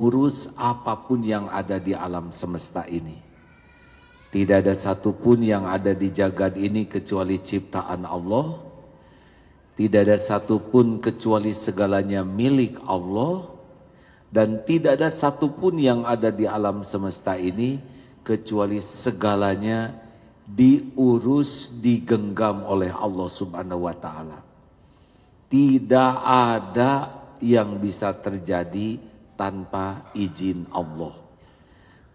urus apapun yang ada di alam semesta ini. Tidak ada satupun yang ada di jagat ini kecuali ciptaan Allah. Tidak ada satupun kecuali segalanya milik Allah. Dan tidak ada satupun yang ada di alam semesta ini kecuali segalanya diurus, digenggam oleh Allah Subhanahu wa Ta'ala. Tidak ada yang bisa terjadi tanpa izin Allah.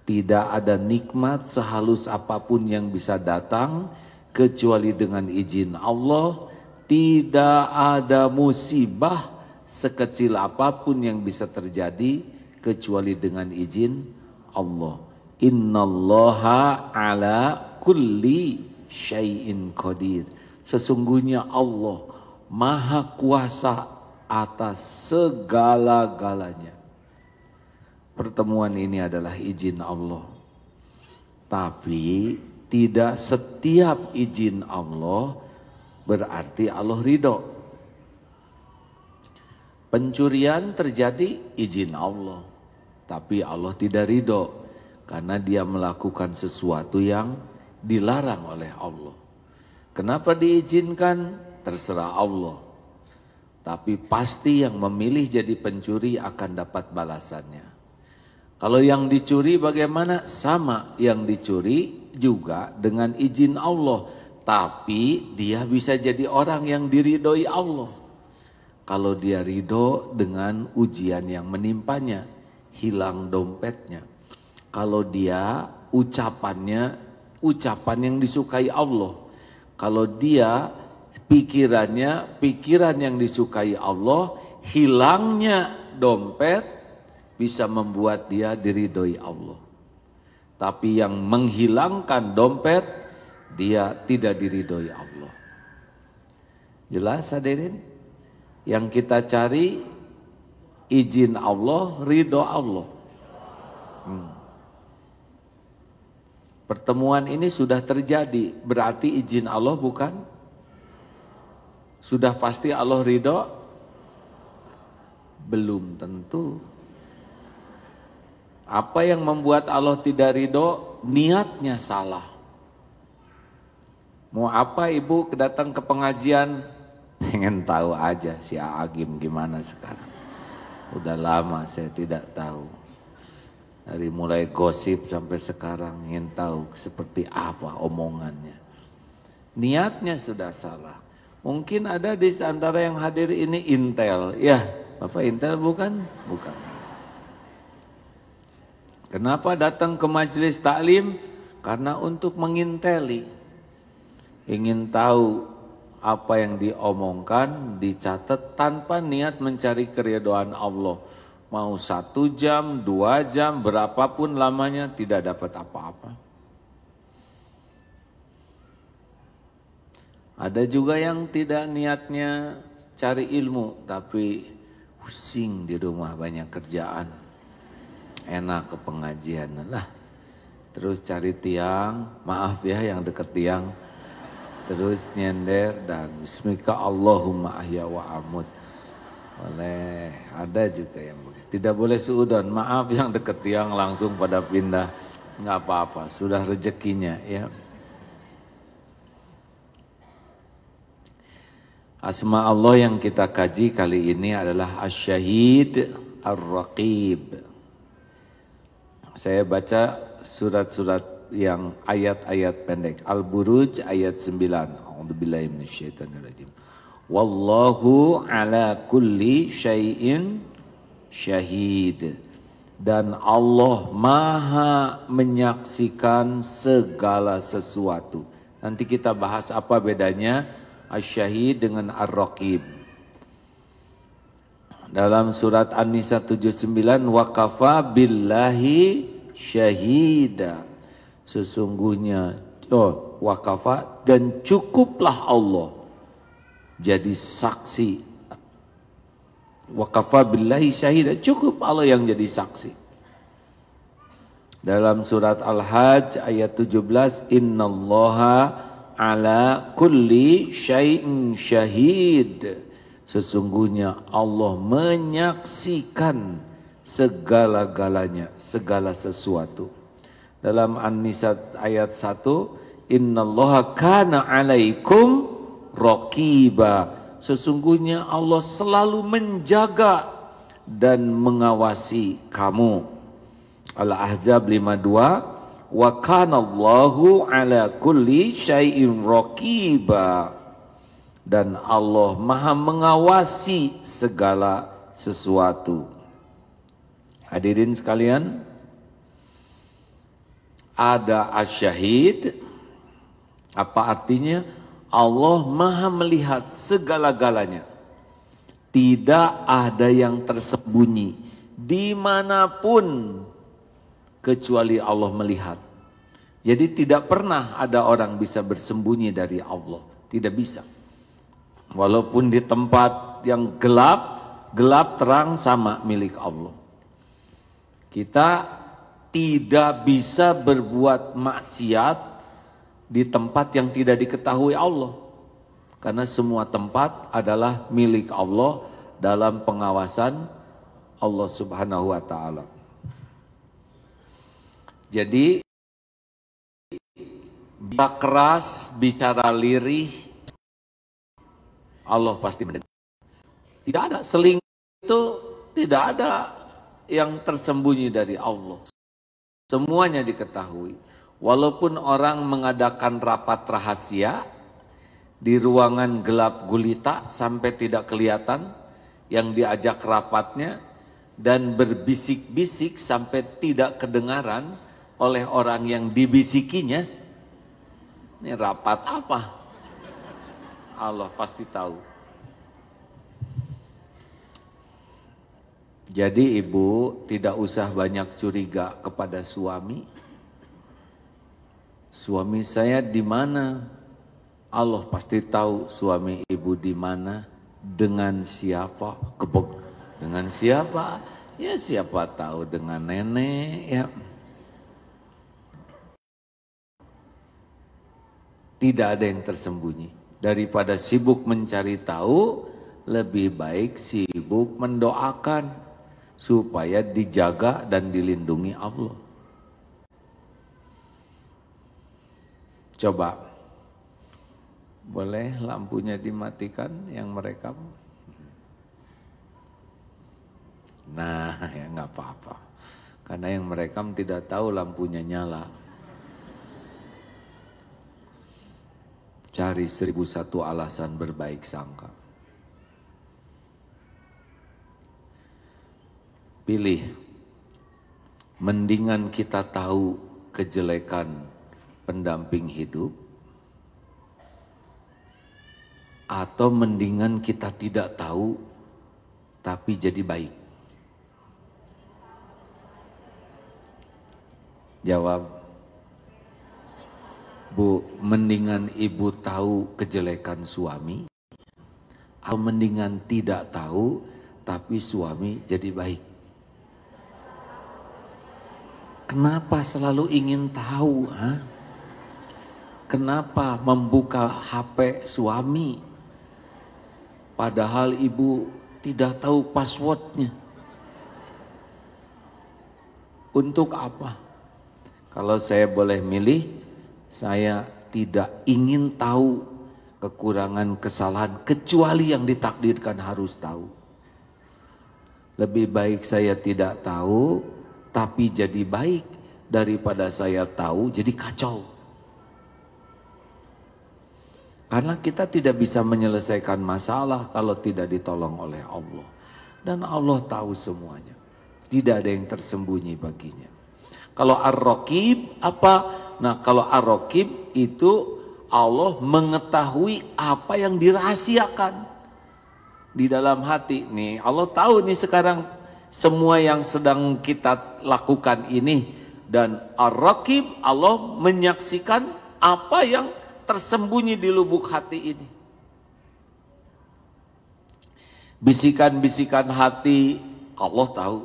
Tidak ada nikmat sehalus apapun yang bisa datang kecuali dengan izin Allah. Tidak ada musibah sekecil apapun yang bisa terjadi kecuali dengan izin Allah. Innallaha ala kulli syai'in qadir. Sesungguhnya Allah Maha Kuasa atas segala-galanya. Pertemuan ini adalah izin Allah. Tapi tidak setiap izin Allah berarti Allah ridho. Pencurian terjadi izin Allah. Tapi Allah tidak ridho. Karena dia melakukan sesuatu yang dilarang oleh Allah. Kenapa diizinkan? Terserah Allah. Tapi pasti yang memilih jadi pencuri akan dapat balasannya. Kalau yang dicuri bagaimana? Sama, yang dicuri juga dengan izin Allah. Tapi dia bisa jadi orang yang diridhoi Allah. Kalau dia ridho dengan ujian yang menimpanya, hilang dompetnya. Kalau dia ucapan yang disukai Allah. Kalau dia pikiran yang disukai Allah, hilangnya dompet bisa membuat dia diridhoi Allah. Tapi yang menghilangkan dompet, dia tidak diridhoi Allah. Jelas hadirin? Yang kita cari izin Allah, ridho Allah. Pertemuan ini sudah terjadi, berarti izin Allah bukan? Sudah pasti Allah ridho? Belum tentu. Apa yang membuat Allah tidak ridho? Niatnya salah. Mau apa ibu datang ke pengajian? Pengen tahu aja si Agim gimana sekarang. Udah lama saya tidak tahu. Dari mulai gosip sampai sekarang ingin tahu seperti apa omongannya. Niatnya sudah salah. Mungkin ada di antara yang hadir ini intel. Ya, Bapak intel bukan? Bukan. Kenapa datang ke majelis taklim? Karena untuk menginteli. Ingin tahu apa yang diomongkan, dicatat tanpa niat mencari keridhaan Allah. Mau 1 jam, 2 jam, berapapun lamanya tidak dapat apa-apa. Ada juga yang tidak niatnya cari ilmu, tapi pusing di rumah banyak kerjaan. Enak ke pengajian lah. Terus cari tiang, maaf ya yang deket tiang. Terus nyender dan bismika Allahumma ahya wa amut. Boleh, ada juga yang boleh. Tidak boleh suudon, maaf yang deket tiang langsung pada pindah. Nggak apa-apa, sudah rezekinya ya. Asma Allah yang kita kaji kali ini adalah Asy-Syahid Ar-Raqib. Saya baca surat-surat yang ayat-ayat pendek. Al-Buruj ayat 9. A'udzubillahi minasyaitonirrajim. Wallahu ala kulli syai'in syahid. Dan Allah Maha menyaksikan segala sesuatu. Nanti kita bahas apa bedanya Asy-Syahid dengan Ar-Raqib. Dalam surat An-Nisa 79, wa kafa billahi syahida. Sesungguhnya wa kafa, dan cukuplah Allah jadi saksi. Wa kafa billahi syahida, cukup Allah yang jadi saksi. Dalam surat Al-Hajj ayat 17, innallaha ala kulli syai'in syahid. Sesungguhnya Allah menyaksikan segala-galanya, segala sesuatu. Dalam An-Nisa ayat 1, innallaha kana 'alaikum raqiba. Sesungguhnya Allah selalu menjaga dan mengawasi kamu. Al-Ahzab 52, wa kana Allahu 'ala kulli syai'in raqiba. Dan Allah Maha mengawasi segala sesuatu. Hadirin sekalian, ada asyahid. Apa artinya? Allah Maha melihat segala-galanya. Tidak ada yang tersembunyi dimanapun kecuali Allah melihat. Jadi tidak pernah ada orang bisa bersembunyi dari Allah. Tidak bisa. Walaupun di tempat yang gelap, gelap terang sama milik Allah. Kita tidak bisa berbuat maksiat di tempat yang tidak diketahui Allah. Karena semua tempat adalah milik Allah dalam pengawasan Allah Subhanahu wa ta'ala. Jadi bicara keras, bicara lirih, Allah pasti mendengar. Tidak ada seling itu, tidak ada yang tersembunyi dari Allah. Semuanya diketahui. Walaupun orang mengadakan rapat rahasia di ruangan gelap gulita sampai tidak kelihatan yang diajak rapatnya, dan berbisik-bisik sampai tidak kedengaran oleh orang yang dibisikinya. Ini rapat apa? Allah pasti tahu. Jadi ibu tidak usah banyak curiga kepada suami. Suami saya di mana? Allah pasti tahu suami ibu di mana, dengan siapa, dengan siapa? Ya siapa tahu dengan nenek ya. Tidak ada yang tersembunyi. Daripada sibuk mencari tahu, lebih baik sibuk mendoakan supaya dijaga dan dilindungi Allah. Coba, boleh lampunya dimatikan yang merekam? Nah, ya nggak apa-apa. Karena yang merekam tidak tahu lampunya nyala. Cari 1001 alasan berbaik sangka. Pilih, mendingan kita tahu kejelekan pendamping hidup, atau mendingan kita tidak tahu tapi jadi baik. Jawab. Bu, mendingan ibu tahu kejelekan suami, atau mendingan tidak tahu tapi suami jadi baik? Kenapa selalu ingin tahu? Ha? Kenapa membuka HP suami padahal ibu tidak tahu passwordnya? Untuk apa? Kalau saya boleh milih, saya tidak ingin tahu kekurangan, kesalahan, kecuali yang ditakdirkan harus tahu. Lebih baik saya tidak tahu, tapi jadi baik, daripada saya tahu jadi kacau. Karena kita tidak bisa menyelesaikan masalah kalau tidak ditolong oleh Allah. Dan Allah tahu semuanya. Tidak ada yang tersembunyi baginya. Kalau Ar-Raqib apa? Nah, kalau Ar-Raqib itu Allah mengetahui apa yang dirahasiakan di dalam hati. Nih, Allah tahu nih sekarang semua yang sedang kita lakukan ini. Dan Ar-Raqib, Allah menyaksikan apa yang tersembunyi di lubuk hati ini. Bisikan-bisikan hati Allah tahu.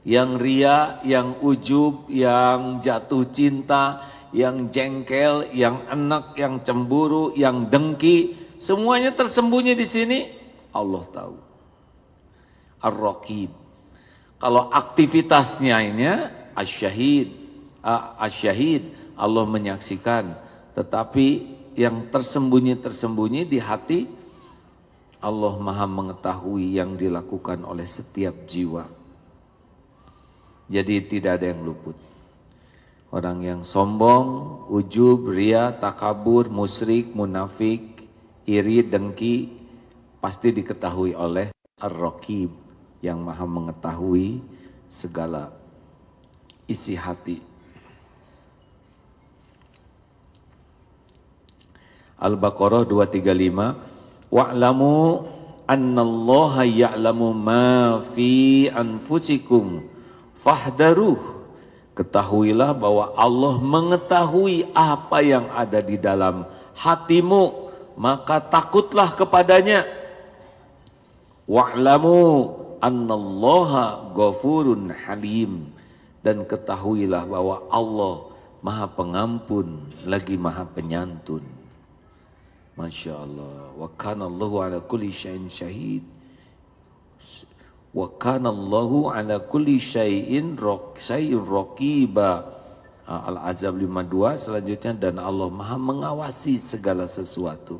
Yang ria, yang ujub, yang jatuh cinta, yang jengkel, yang enak, yang cemburu, yang dengki, semuanya tersembunyi di sini, Allah tahu. Ar-Raqib. Kalau aktivitasnya ini asyahid, Allah menyaksikan. Tetapi yang tersembunyi di hati, Allah Maha mengetahui yang dilakukan oleh setiap jiwa. Jadi tidak ada yang luput. Orang yang sombong, ujub, ria, takabur, musyrik, munafik, iri, dengki, pasti diketahui oleh Ar-Raqib yang Maha mengetahui segala isi hati. Al-Baqarah 235, wa'lamu annallaha ya'lamu ma fi anfusikum fahdaruh. Ketahuilah bahwa Allah mengetahui apa yang ada di dalam hatimu, maka takutlah kepadanya. Wa'lamu annallaha ghafurun halim, dan ketahuilah bahwa Allah Maha Pengampun lagi Maha Penyantun. Masya Allah. Wa kana Allahu ala kulli syai'in syahid. Wa kana Allahu ala kulli syai'in raqiba. Al-Azab 52 selanjutnya, dan Allah Maha mengawasi segala sesuatu.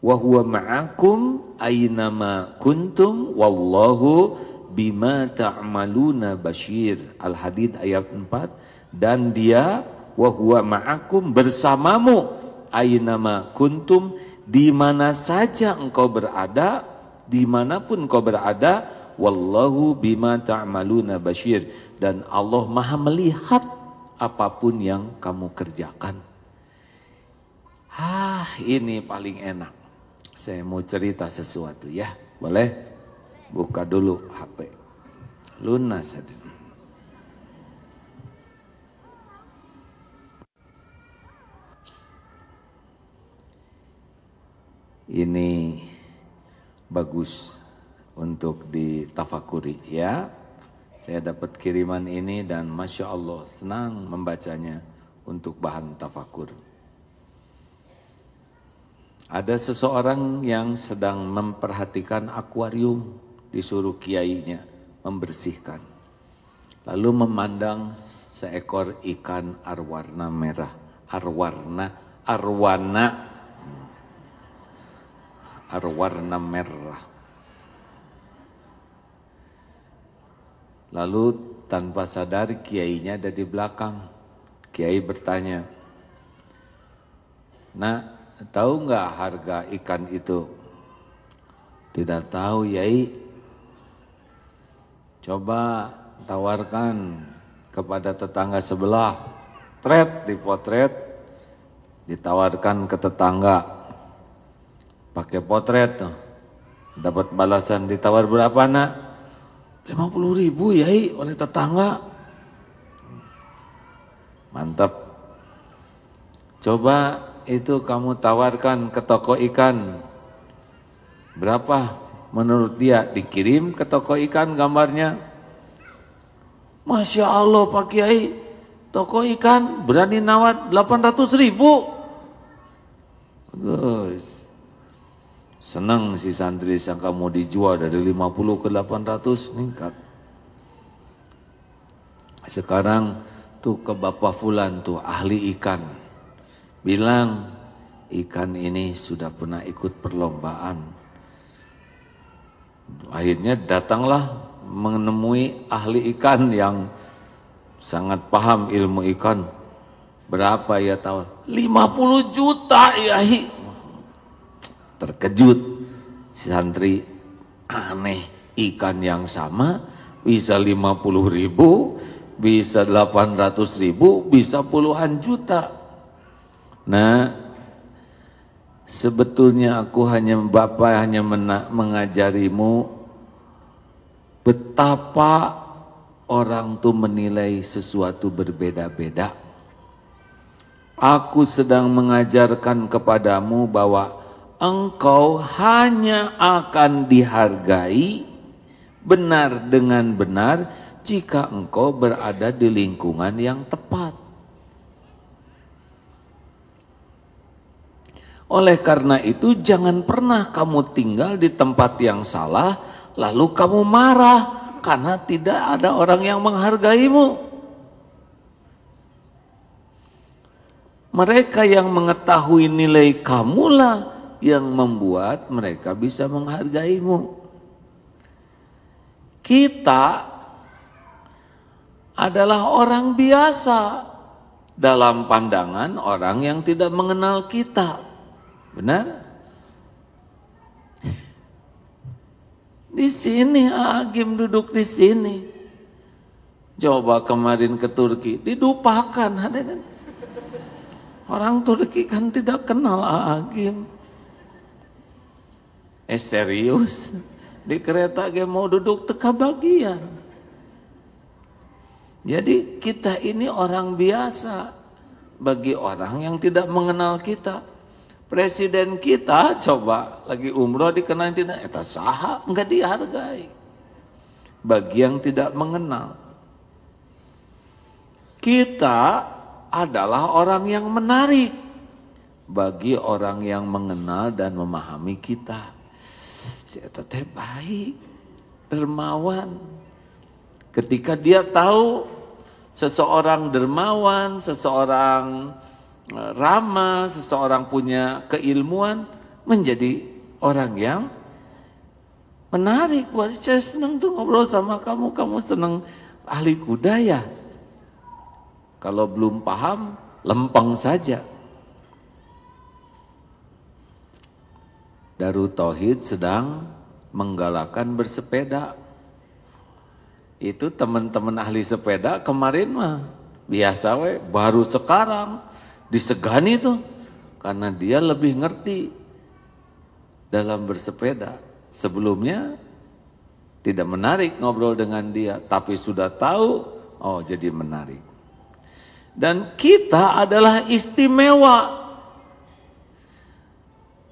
Wa huwa ma'akum aynama kuntum wallahu bima ta'maluna basyir. Al-Hadid ayat 4, dan dia wa huwa ma'akum, bersamamu, aynama kuntum, di mana saja engkau berada, dimanapun engkau berada, wallahu bima ta'maluna basyir, dan Allah Maha melihat apapun yang kamu kerjakan. Ini paling enak. Saya mau cerita sesuatu ya, boleh? Buka dulu HP. Lunas aja. Ini bagus untuk ditafakuri ya. Saya dapat kiriman ini dan Masya Allah senang membacanya untuk bahan tafakur. Ada seseorang yang sedang memperhatikan akuarium, disuruh kiainya membersihkan. Lalu memandang seekor ikan arwana merah, arwana merah. Lalu tanpa sadar kiainya ada di belakang. Kiai bertanya, "Nak, tahu nggak harga ikan itu?" "Tidak tahu, Yai." "Coba tawarkan kepada tetangga sebelah." Dipotret, ditawarkan ke tetangga. Pakai potret tuh. Dapat balasan, ditawar berapa, Nak? 50.000, Yai, oleh tetangga. Mantap. Coba itu kamu tawarkan ke toko ikan. Berapa menurut dia? Dikirim ke toko ikan gambarnya. Masya Allah Pak Kiai, toko ikan berani nawar 800.000. Guys, senang si santri sangka mau dijual dari 50 ke 800, meningkat. Sekarang tuh ke Bapak Fulan tuh ahli ikan, bilang ikan ini sudah pernah ikut perlombaan. Akhirnya datanglah menemui ahli ikan yang sangat paham ilmu ikan. Berapa ya tawar? 50 juta ya. Terkejut si santri, aneh, ikan yang sama bisa 50.000, bisa 800.000, bisa puluhan juta. Nah, sebetulnya Bapak hanya mengajarimu betapa orang tuh menilai sesuatu berbeda-beda. Aku sedang mengajarkan kepadamu bahwa engkau hanya akan dihargai benar dengan benar jika engkau berada di lingkungan yang tepat. Oleh karena itu jangan pernah kamu tinggal di tempat yang salah lalu kamu marah karena tidak ada orang yang menghargaimu. Mereka yang mengetahui nilai kamulah yang membuat mereka bisa menghargaimu. Kita adalah orang biasa dalam pandangan orang yang tidak mengenal kita. Benar? Di sini Agim duduk di sini. Coba kemarin ke Turki, didupakan hadirin. Orang Turki kan tidak kenal Agim. Serius. Di kereta dia mau duduk teka bagian. Jadi kita ini orang biasa bagi orang yang tidak mengenal kita. Presiden kita coba lagi umroh dikenal tidak, eta saha enggak dihargai. Bagi yang tidak mengenal. Kita adalah orang yang menarik bagi orang yang mengenal dan memahami kita. Si eta teh baik, dermawan. Ketika dia tahu seseorang dermawan, seseorang ramah, seseorang punya keilmuan, menjadi orang yang menarik. Wah, saya senang tuh ngobrol sama kamu, kamu senang ahli kuda ya. Kalau belum paham, lempeng saja. Darut Tauhid sedang menggalakkan bersepeda. Itu teman-teman ahli sepeda kemarin mah biasa we, baru sekarang disegani tuh karena dia lebih ngerti dalam bersepeda. Sebelumnya tidak menarik ngobrol dengan dia, tapi sudah tahu, oh jadi menarik. Dan kita adalah istimewa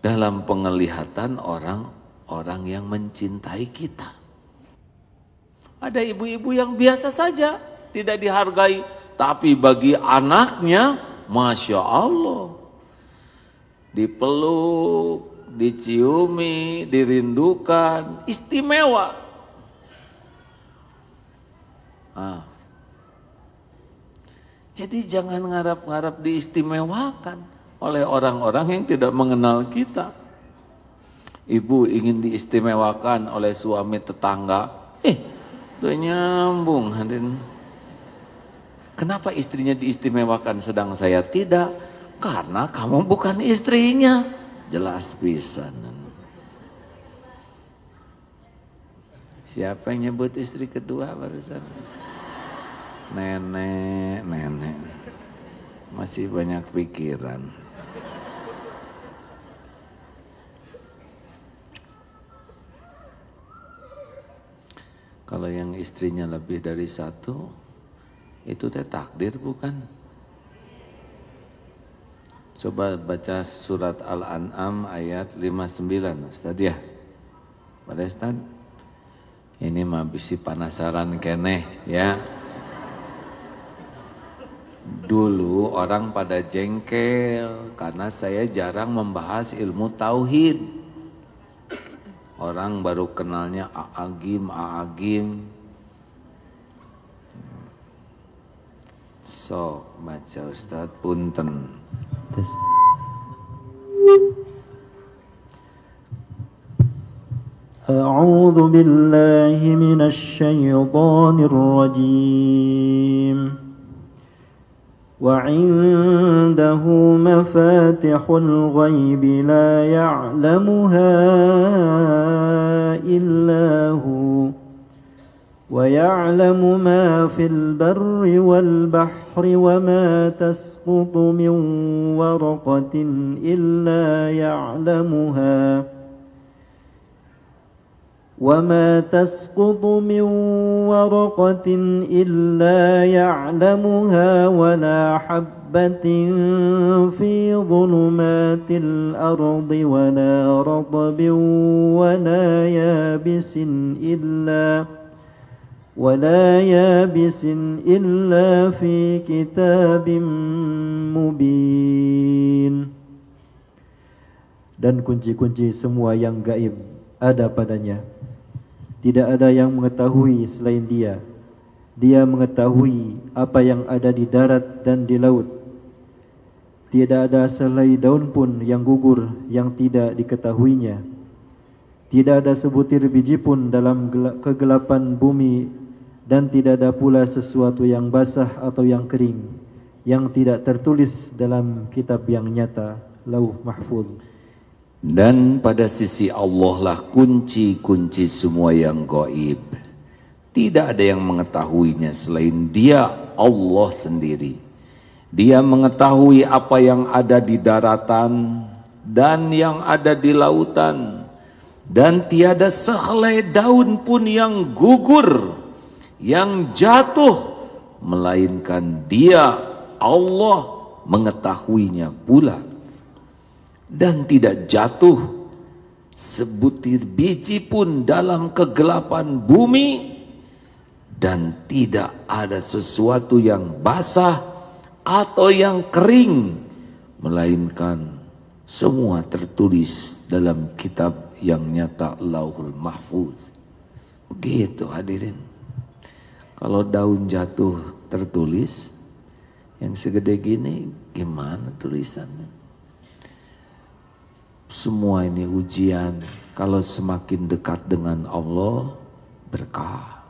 dalam penglihatan orang-orang yang mencintai kita. Ada ibu-ibu yang biasa saja, tidak dihargai, tapi bagi anaknya Masya Allah, dipeluk, diciumi, dirindukan, istimewa. Jadi jangan ngarap-ngarap diistimewakan oleh orang-orang yang tidak mengenal kita. Ibu ingin diistimewakan oleh suami tetangga, udah nyambung hadirin. Kenapa istrinya diistimewakan sedang saya tidak? Karena kamu bukan istrinya. Jelas pisan. Siapa yang nyebut istri kedua barusan? Nenek. Masih banyak pikiran. Kalau yang istrinya lebih dari satu, itu teh takdir bukan? Coba baca surat Al-An'am ayat 59 Ustaz ya. Pada Ustaz, ini mah bisi penasaran keneh ya. Dulu orang pada jengkel karena saya jarang membahas ilmu tauhid. Orang baru kenalnya A'agim. Sok baca Ustaz punten. A'udzu billahi minasy syaithanir rajim. Wa 'indahu mafatihul ghaib la ya'lamuha illa hu. ويعلم ما في البر والبحر وما تسقط من ورقة إلا يعلمها ولا حبة في ظلمات الأرض ولا رطب ولا يابس إلا في كتاب مبين. Dan kunci-kunci semua yang gaib ada padanya, Tidak ada yang mengetahui selain Dia. Dia mengetahui apa yang ada di darat dan di laut. Tidak ada selai daun pun yang gugur yang tidak diketahuinya. Tidak ada sebutir biji pun dalam kegelapan bumi, dan tidak ada pula sesuatu yang basah atau yang kering yang tidak tertulis dalam kitab yang nyata, Lauh Mahfuz. Dan pada sisi Allah lah kunci-kunci semua yang gaib. Tidak ada yang mengetahuinya selain Dia, Allah sendiri. Dia mengetahui apa yang ada di daratan dan yang ada di lautan. Dan tiada sehelai daun pun yang gugur, yang jatuh, melainkan Dia, Allah, mengetahuinya pula. Dan tidak jatuh sebutir biji pun dalam kegelapan bumi, dan tidak ada sesuatu yang basah atau yang kering, melainkan semua tertulis dalam kitab yang nyata, Lauhul Mahfuz. Begitu hadirin. Kalau daun jatuh tertulis yang segede gini, gimana tulisannya? Semua ini ujian. Kalau semakin dekat dengan Allah, berkah.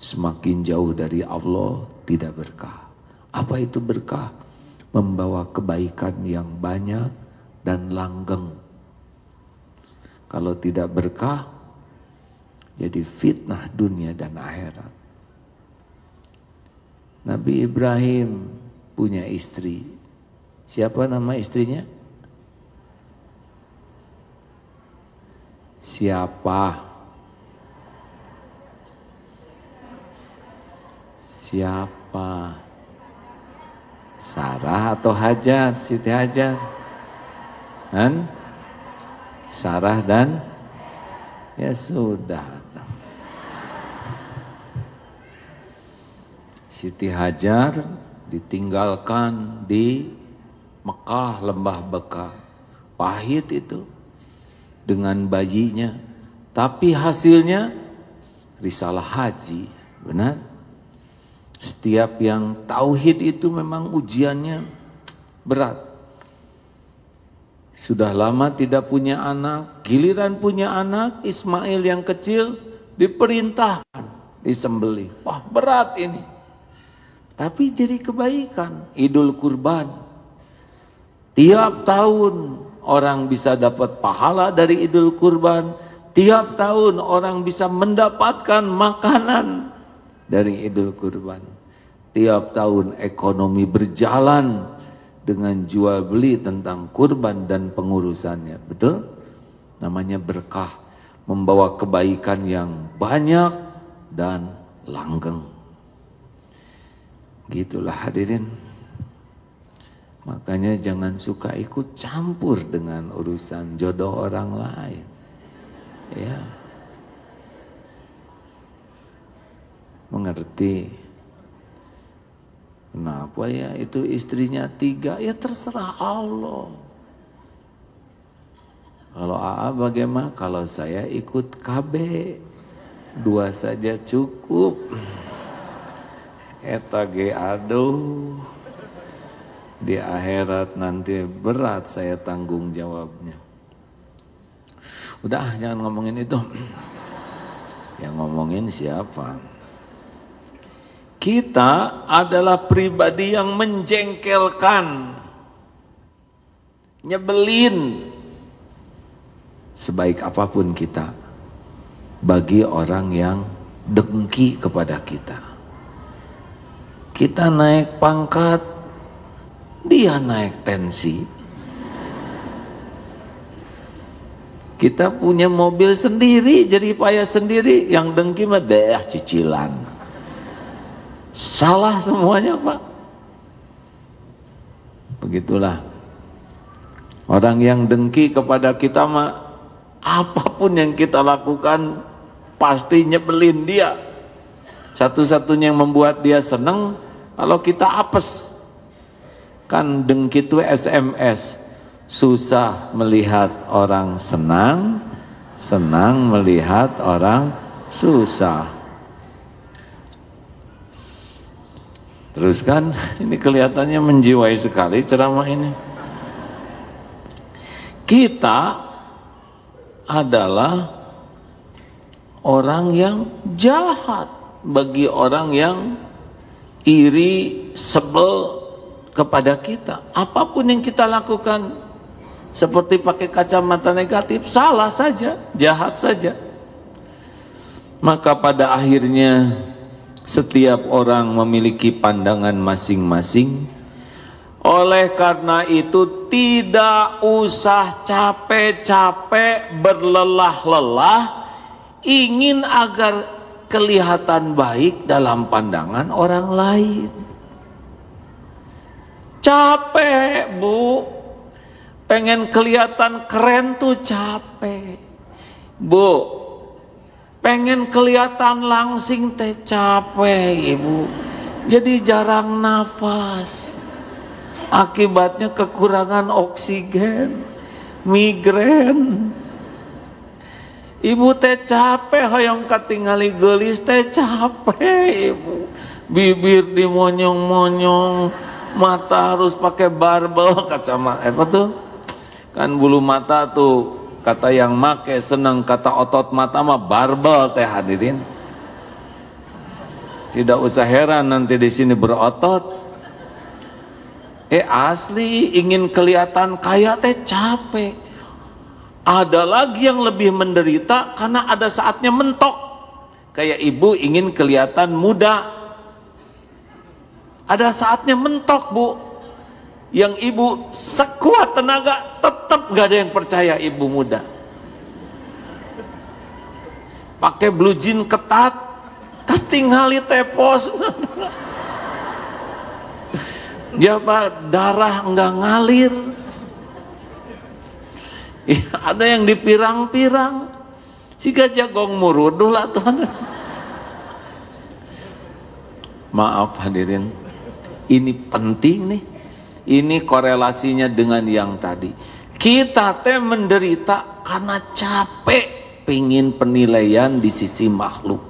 Semakin jauh dari Allah, tidak berkah. Apa itu berkah? Membawa kebaikan yang banyak dan langgeng. Kalau tidak berkah, jadi fitnah dunia dan akhirat. Nabi Ibrahim punya istri. Siapa nama istrinya? Siapa? Sarah atau Hajar? Siti Hajar? Sarah dan ya sudah. Siti Hajar ditinggalkan di Mekah, lembah Bekah. Pahit itu dengan bayinya, tapi hasilnya risalah haji. Benar? Setiap yang tauhid itu memang ujiannya berat. Sudah lama tidak punya anak, giliran punya anak, Ismail yang kecil diperintahkan disembelih. Wah, berat ini. Tapi jadi kebaikan. Idul Kurban, tiap tahun orang bisa dapat pahala dari Idul Kurban. Tiap tahun orang bisa mendapatkan makanan dari Idul Kurban. Tiap tahun ekonomi berjalan dengan jual beli tentang kurban dan pengurusannya. Betul? Namanya berkah, membawa kebaikan yang banyak dan langgeng. Gitulah hadirin. Makanya jangan suka ikut campur dengan urusan jodoh orang lain. Ya. Mengerti? Kenapa ya itu istrinya 3? Ya terserah Allah. Kalau AA bagaimana? Kalau saya ikut KB 2 saja cukup. Eta ge aduh. Di akhirat nanti berat saya tanggung jawabnya. Udah jangan ngomongin itu. Yang ngomongin siapa? Kita adalah pribadi yang menjengkelkan, nyebelin. Sebaik apapun kita, bagi orang yang dengki kepada kita. Kita naik pangkat, dia naik tensi. Kita punya mobil sendiri, jadi payah sendiri. Yang dengki mah cicilan. Salah semuanya Pak. Begitulah. Orang yang dengki kepada kita mah, apapun yang kita lakukan pasti nyebelin dia. Satu-satunya yang membuat dia senang kalau kita apes. Kan dengki itu SMS. Susah melihat orang senang, senang melihat orang Susah. Terus kan, ini kelihatannya menjiwai sekali ceramah ini. Kita adalah orang yang jahat bagi orang yang iri, sebel kepada kita. Apapun yang kita lakukan, seperti pakai kacamata negatif, salah saja, jahat saja. Maka pada akhirnya setiap orang memiliki pandangan masing-masing. Oleh karena itu tidak usah capek-capek berlelah-lelah ingin agar kelihatan baik dalam pandangan orang lain. Capek, Bu. Pengen kelihatan keren tuh capek. Bu, pengen kelihatan langsing teh capek, Ibu. Jadi jarang nafas. Akibatnya kekurangan oksigen, migrain. Ibu teh capek hoyong katingali geulis teh capek, Ibu. Bibir dimonyong-monyong, mata harus pakai barbel, kacamata apa tuh? Kan bulu mata tuh kata yang make senang, kata otot mata mah barbel teh hadirin. Tidak usah heran nanti di sini berotot. Asli ingin kelihatan kaya teh capek. Ada lagi yang lebih menderita karena ada saatnya mentok. Kayak ibu ingin kelihatan muda. Ada saatnya mentok, Bu. Yang ibu sekuat tenaga tetap gak ada yang percaya ibu muda. Pakai blue jean ketat, ketinggali tepos. Ya Pak, darah enggak ngalir. Ya, ada yang dipirang-pirang. Siga jagong muruduh lah Tuhan. Maaf hadirin, ini penting nih. Ini korelasinya dengan yang tadi. Kita teh menderita karena capek pengin penilaian di sisi makhluk.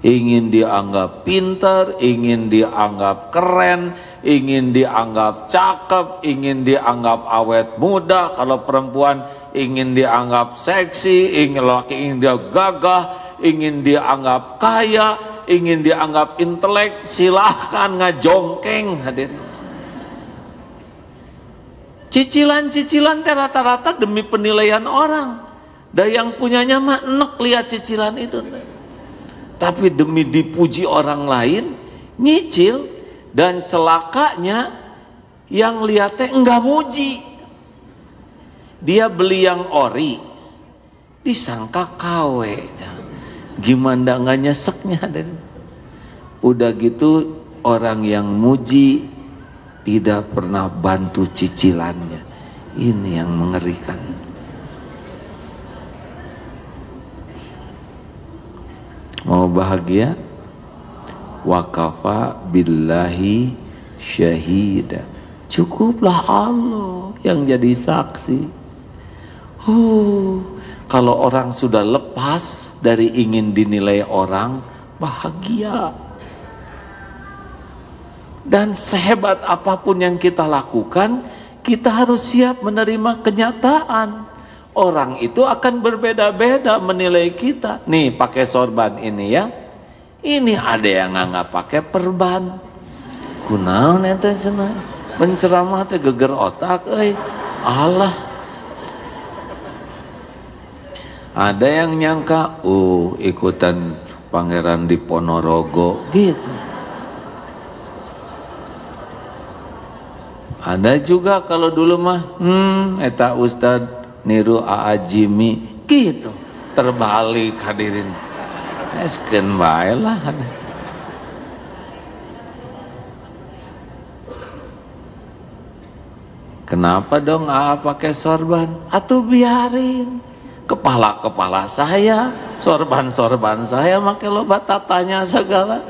Ingin dianggap pintar, ingin dianggap keren, ingin dianggap cakep, ingin dianggap awet muda. Kalau perempuan ingin dianggap seksi, ingin dia gagah, ingin dianggap kaya, ingin dianggap intelek. Silahkan ngajongkeng hadirin. Cicilan-cicilan rata-rata demi penilaian orang. Dan yang punyanya mah enek lihat cicilan itu. Tapi demi dipuji orang lain, nyicil. Dan celakanya yang lihatnya enggak muji. Dia beli yang ori, disangka KW. Gimana enggak nyeseknya. Udah gitu orang yang muji tidak pernah bantu cicilannya. Ini yang mengerikan. Mau bahagia? Wakafa billahi syahida. Cukuplah Allah yang jadi saksi. Kalau orang sudah lepas dari ingin dinilai orang, bahagia. Dan sehebat apapun yang kita lakukan, kita harus siap menerima kenyataan. Orang itu akan berbeda-beda menilai kita. Nih pakai sorban ini ya. Ini ada yang nggak pakai perban. Kunaon ente cenah. Penceramah teh geger otak euy. Allah. Ada yang nyangka, ikutan pangeran di Ponorogo gitu. Ada juga kalau dulu mah, eta Ustad niru Aa Jimmy gitu, terbalik hadirin. Eskeun bae lah. Kenapa dong Aa pakai sorban? Atuh biarin. Kepala-kepala saya, sorban-sorban saya make loba tatanya segala.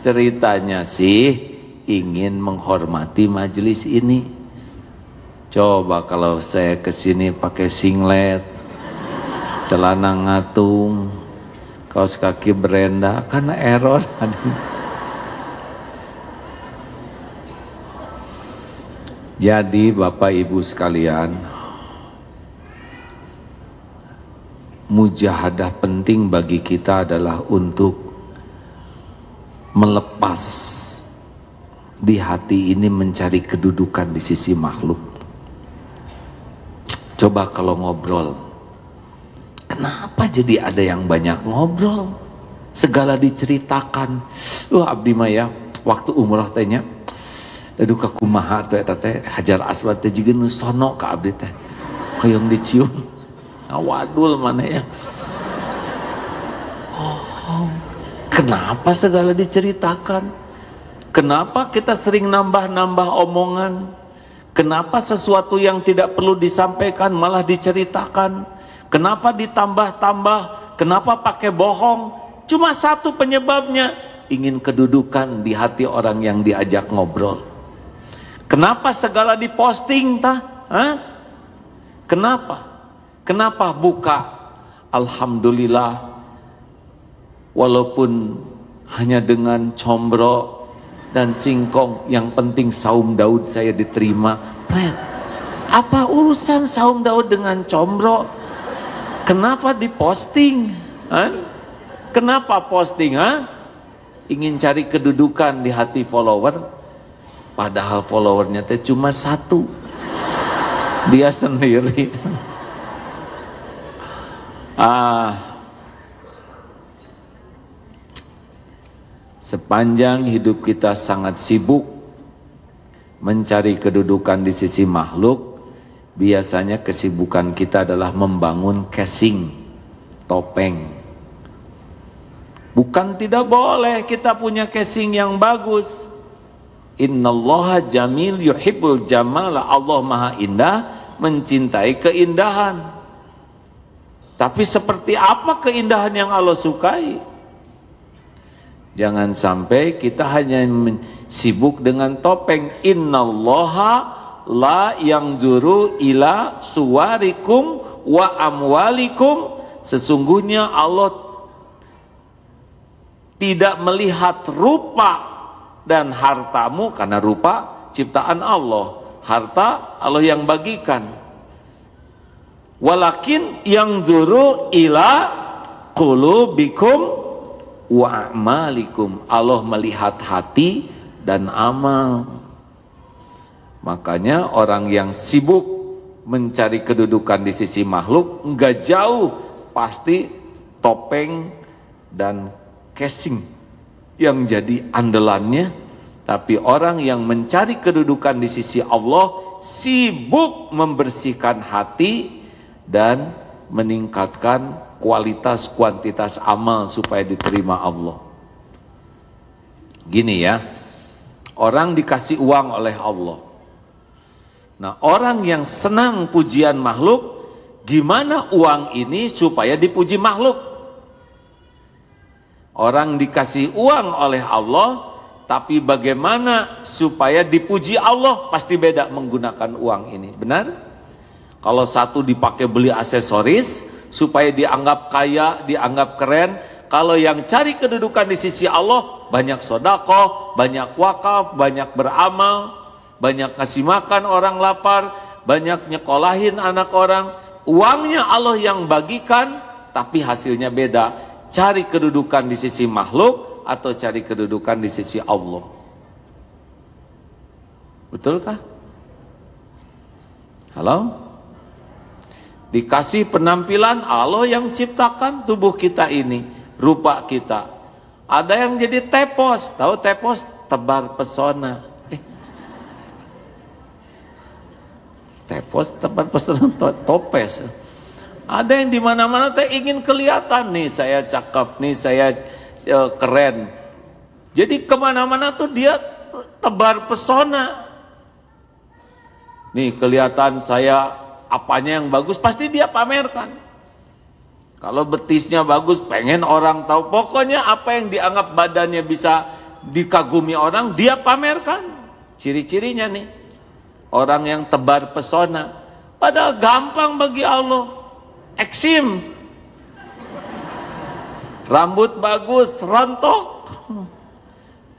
Ceritanya sih ingin menghormati majelis ini. Coba kalau saya kesini pakai singlet, celana ngatung, kaos kaki Brenda karena error. Jadi Bapak Ibu sekalian, mujahadah penting bagi kita adalah untuk melepas di hati ini mencari kedudukan di sisi makhluk. Coba kalau ngobrol, kenapa jadi ada yang banyak ngobrol? Segala diceritakan. Abdi maya waktu umrah tanya, aduh kakumaha tuh eta teh Hajar Aswad teh jigeun sono ka abdi teh. Hoyong dicium. Wadul mana ya? Kenapa segala diceritakan? Kenapa kita sering nambah-nambah omongan? Kenapa sesuatu yang tidak perlu disampaikan malah diceritakan? Kenapa ditambah-tambah? Kenapa pakai bohong? Cuma satu penyebabnya, ingin kedudukan di hati orang yang diajak ngobrol. Kenapa segala diposting tah? Kenapa buka? Alhamdulillah, walaupun hanya dengan combro dan singkong, yang penting saum Daud saya diterima. Apa urusan saum Daud dengan combro? Kenapa diposting? Kenapa posting? Ingin cari kedudukan di hati follower, padahal followernya teh cuma satu, dia sendiri. Sepanjang hidup kita sangat sibuk mencari kedudukan di sisi makhluk, biasanya kesibukan kita adalah membangun casing, topeng. Bukan tidak boleh kita punya casing yang bagus. Innallaha jamil yuhibbul jamala. Allah maha indah, mencintai keindahan. Tapi seperti apa keindahan yang Allah sukai? Jangan sampai kita hanya sibuk dengan topeng. Innallaha la yanzuru ila suwarikum wa amwalikum. Sesungguhnya Allah tidak melihat rupa dan hartamu, karena rupa ciptaan Allah, harta Allah yang bagikan. Walakin yanzuru ila qulubikum wa a'malikum. Allah melihat hati dan amal. Makanya orang yang sibuk mencari kedudukan di sisi makhluk, enggak jauh pasti topeng dan casing yang jadi andalannya. Tapi orang yang mencari kedudukan di sisi Allah sibuk membersihkan hati dan meningkatkan kualitas kuantitas amal supaya diterima Allah. Gini ya, orang dikasih uang oleh Allah. Nah, orang yang senang pujian makhluk, gimana uang ini supaya dipuji makhluk? Orang dikasih uang oleh Allah, tapi bagaimana supaya dipuji Allah? Pasti beda menggunakan uang ini, benar? Kalau satu dipakai beli aksesoris supaya dianggap kaya, dianggap keren. Kalau yang cari kedudukan di sisi Allah, banyak sedekah, banyak wakaf, banyak beramal, banyak ngasih makan orang lapar, banyak nyekolahin anak orang. Uangnya Allah yang bagikan, tapi hasilnya beda. Cari kedudukan di sisi makhluk atau cari kedudukan di sisi Allah. Betulkah? Halo? Dikasih penampilan, Allah yang ciptakan tubuh kita ini, rupa kita. Ada yang jadi tepos, tahu tepos? Tebar pesona. Tepos, tebar pesona, topes. Ada yang di mana-mana teh ingin kelihatan, nih saya cakep, nih saya keren. Jadi kemana-mana tuh dia tebar pesona. Nih kelihatan saya apanya yang bagus, pasti dia pamerkan. Kalau betisnya bagus, pengen orang tahu. Pokoknya apa yang dianggap badannya bisa dikagumi orang, dia pamerkan. Ciri-cirinya nih, orang yang tebar pesona. Padahal gampang bagi Allah. Eksim. Rambut bagus, rontok.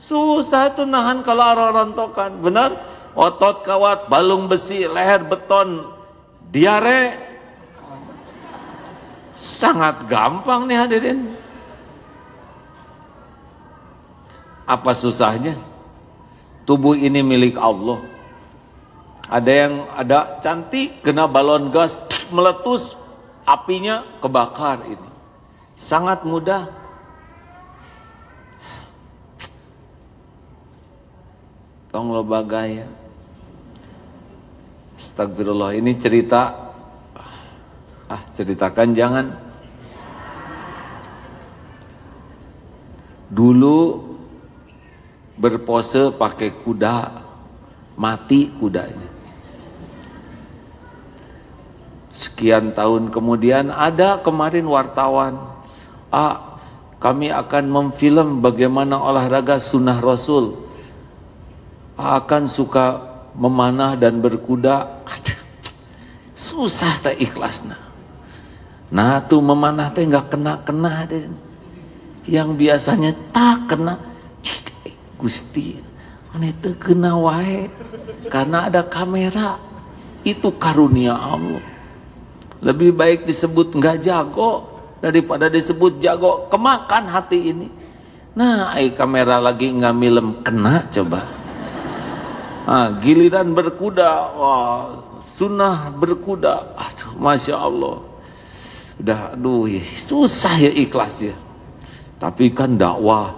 Susah itu nahan kalau orang rontokan. Benar? Otot kawat, balung besi, leher beton, diare. Sangat gampang nih hadirin. Apa susahnya? Tubuh ini milik Allah. Ada yang ada cantik, kena balon gas, meletus, apinya kebakar ini. Sangat mudah. Tong lo bagaya. Astagfirullah, ini cerita. Ceritakan jangan. Dulu berpose pakai kuda, mati kudanya. Sekian tahun kemudian ada kemarin wartawan, kami akan memfilm bagaimana olahraga sunnah Rasul. Akan suka memanah dan berkuda. Susah tak ikhlasna. Nah tuh memanah teh nggak kena deh. Yang biasanya tak kena, Gusti, ini teu kena wae karena ada kamera. Itu karunia Allah. Lebih baik disebut nggak jago daripada disebut jago. Kemakan hati ini. Nah, kamera lagi ngambilem kena coba. Giliran berkuda, wah, sunnah berkuda, aduh, masya Allah. Udah, aduh, susah ya ikhlas ya. Tapi kan dakwah.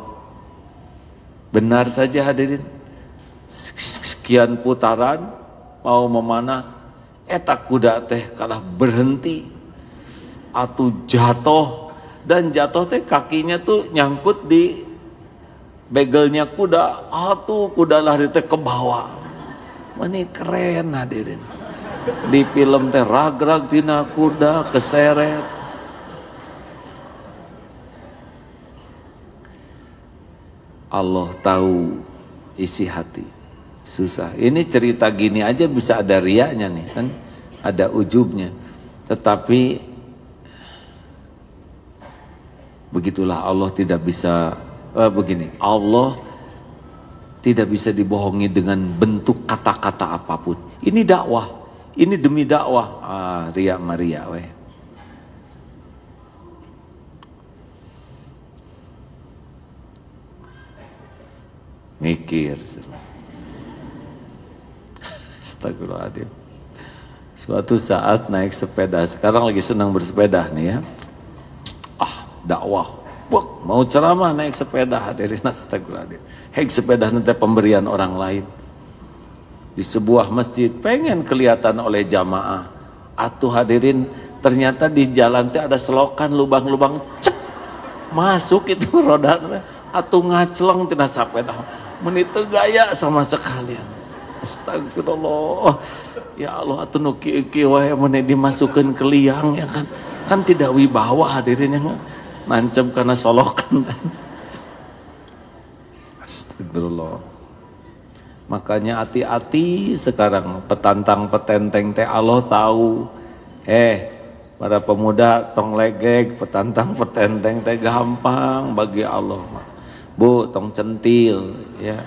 Benar saja hadirin. Sekian putaran mau memanah, etak kuda teh kalah berhenti, atau jatuh, dan jatuh teh kakinya tuh nyangkut di begelnya kuda, atau kuda lari teh ke bawah. Ini keren hadirin. Di film teh rag-rag tina kuda keseret. Allah tahu isi hati. Susah. Ini cerita gini aja bisa ada riaknya nih kan, ada ujubnya. Tetapi begitulah Allah tidak bisa begini. Allah tidak bisa dibohongi dengan bentuk kata-kata apapun. Ini dakwah. Ini demi dakwah. Riak Maria weh. Mikir. Astagfirullahaladzim. Suatu saat naik sepeda. Sekarang lagi senang bersepeda nih ya. Dakwah. Mau ceramah naik sepeda. Hadirin astagfirullahaladzim. Sepeda nanti pemberian orang lain. Di sebuah masjid pengen kelihatan oleh jamaah. Atuh hadirin, ternyata di jalan teh ada selokan lubang-lubang, cek masuk itu roda. Atuh ngaclong tina sepeda. Menit gaya sama sekalian. Astagfirullah. Ya Allah, atuh nu kieu wae mun dimasukkeun ke liang ya kan. Kan tidak wibawa hadirin yang nancep karena solokan. Astagfirullah. Makanya hati-hati sekarang petantang petenteng teh Allah tahu. Para pemuda tong legeg petantang petenteng teh gampang bagi Allah. Bu, tong centil ya.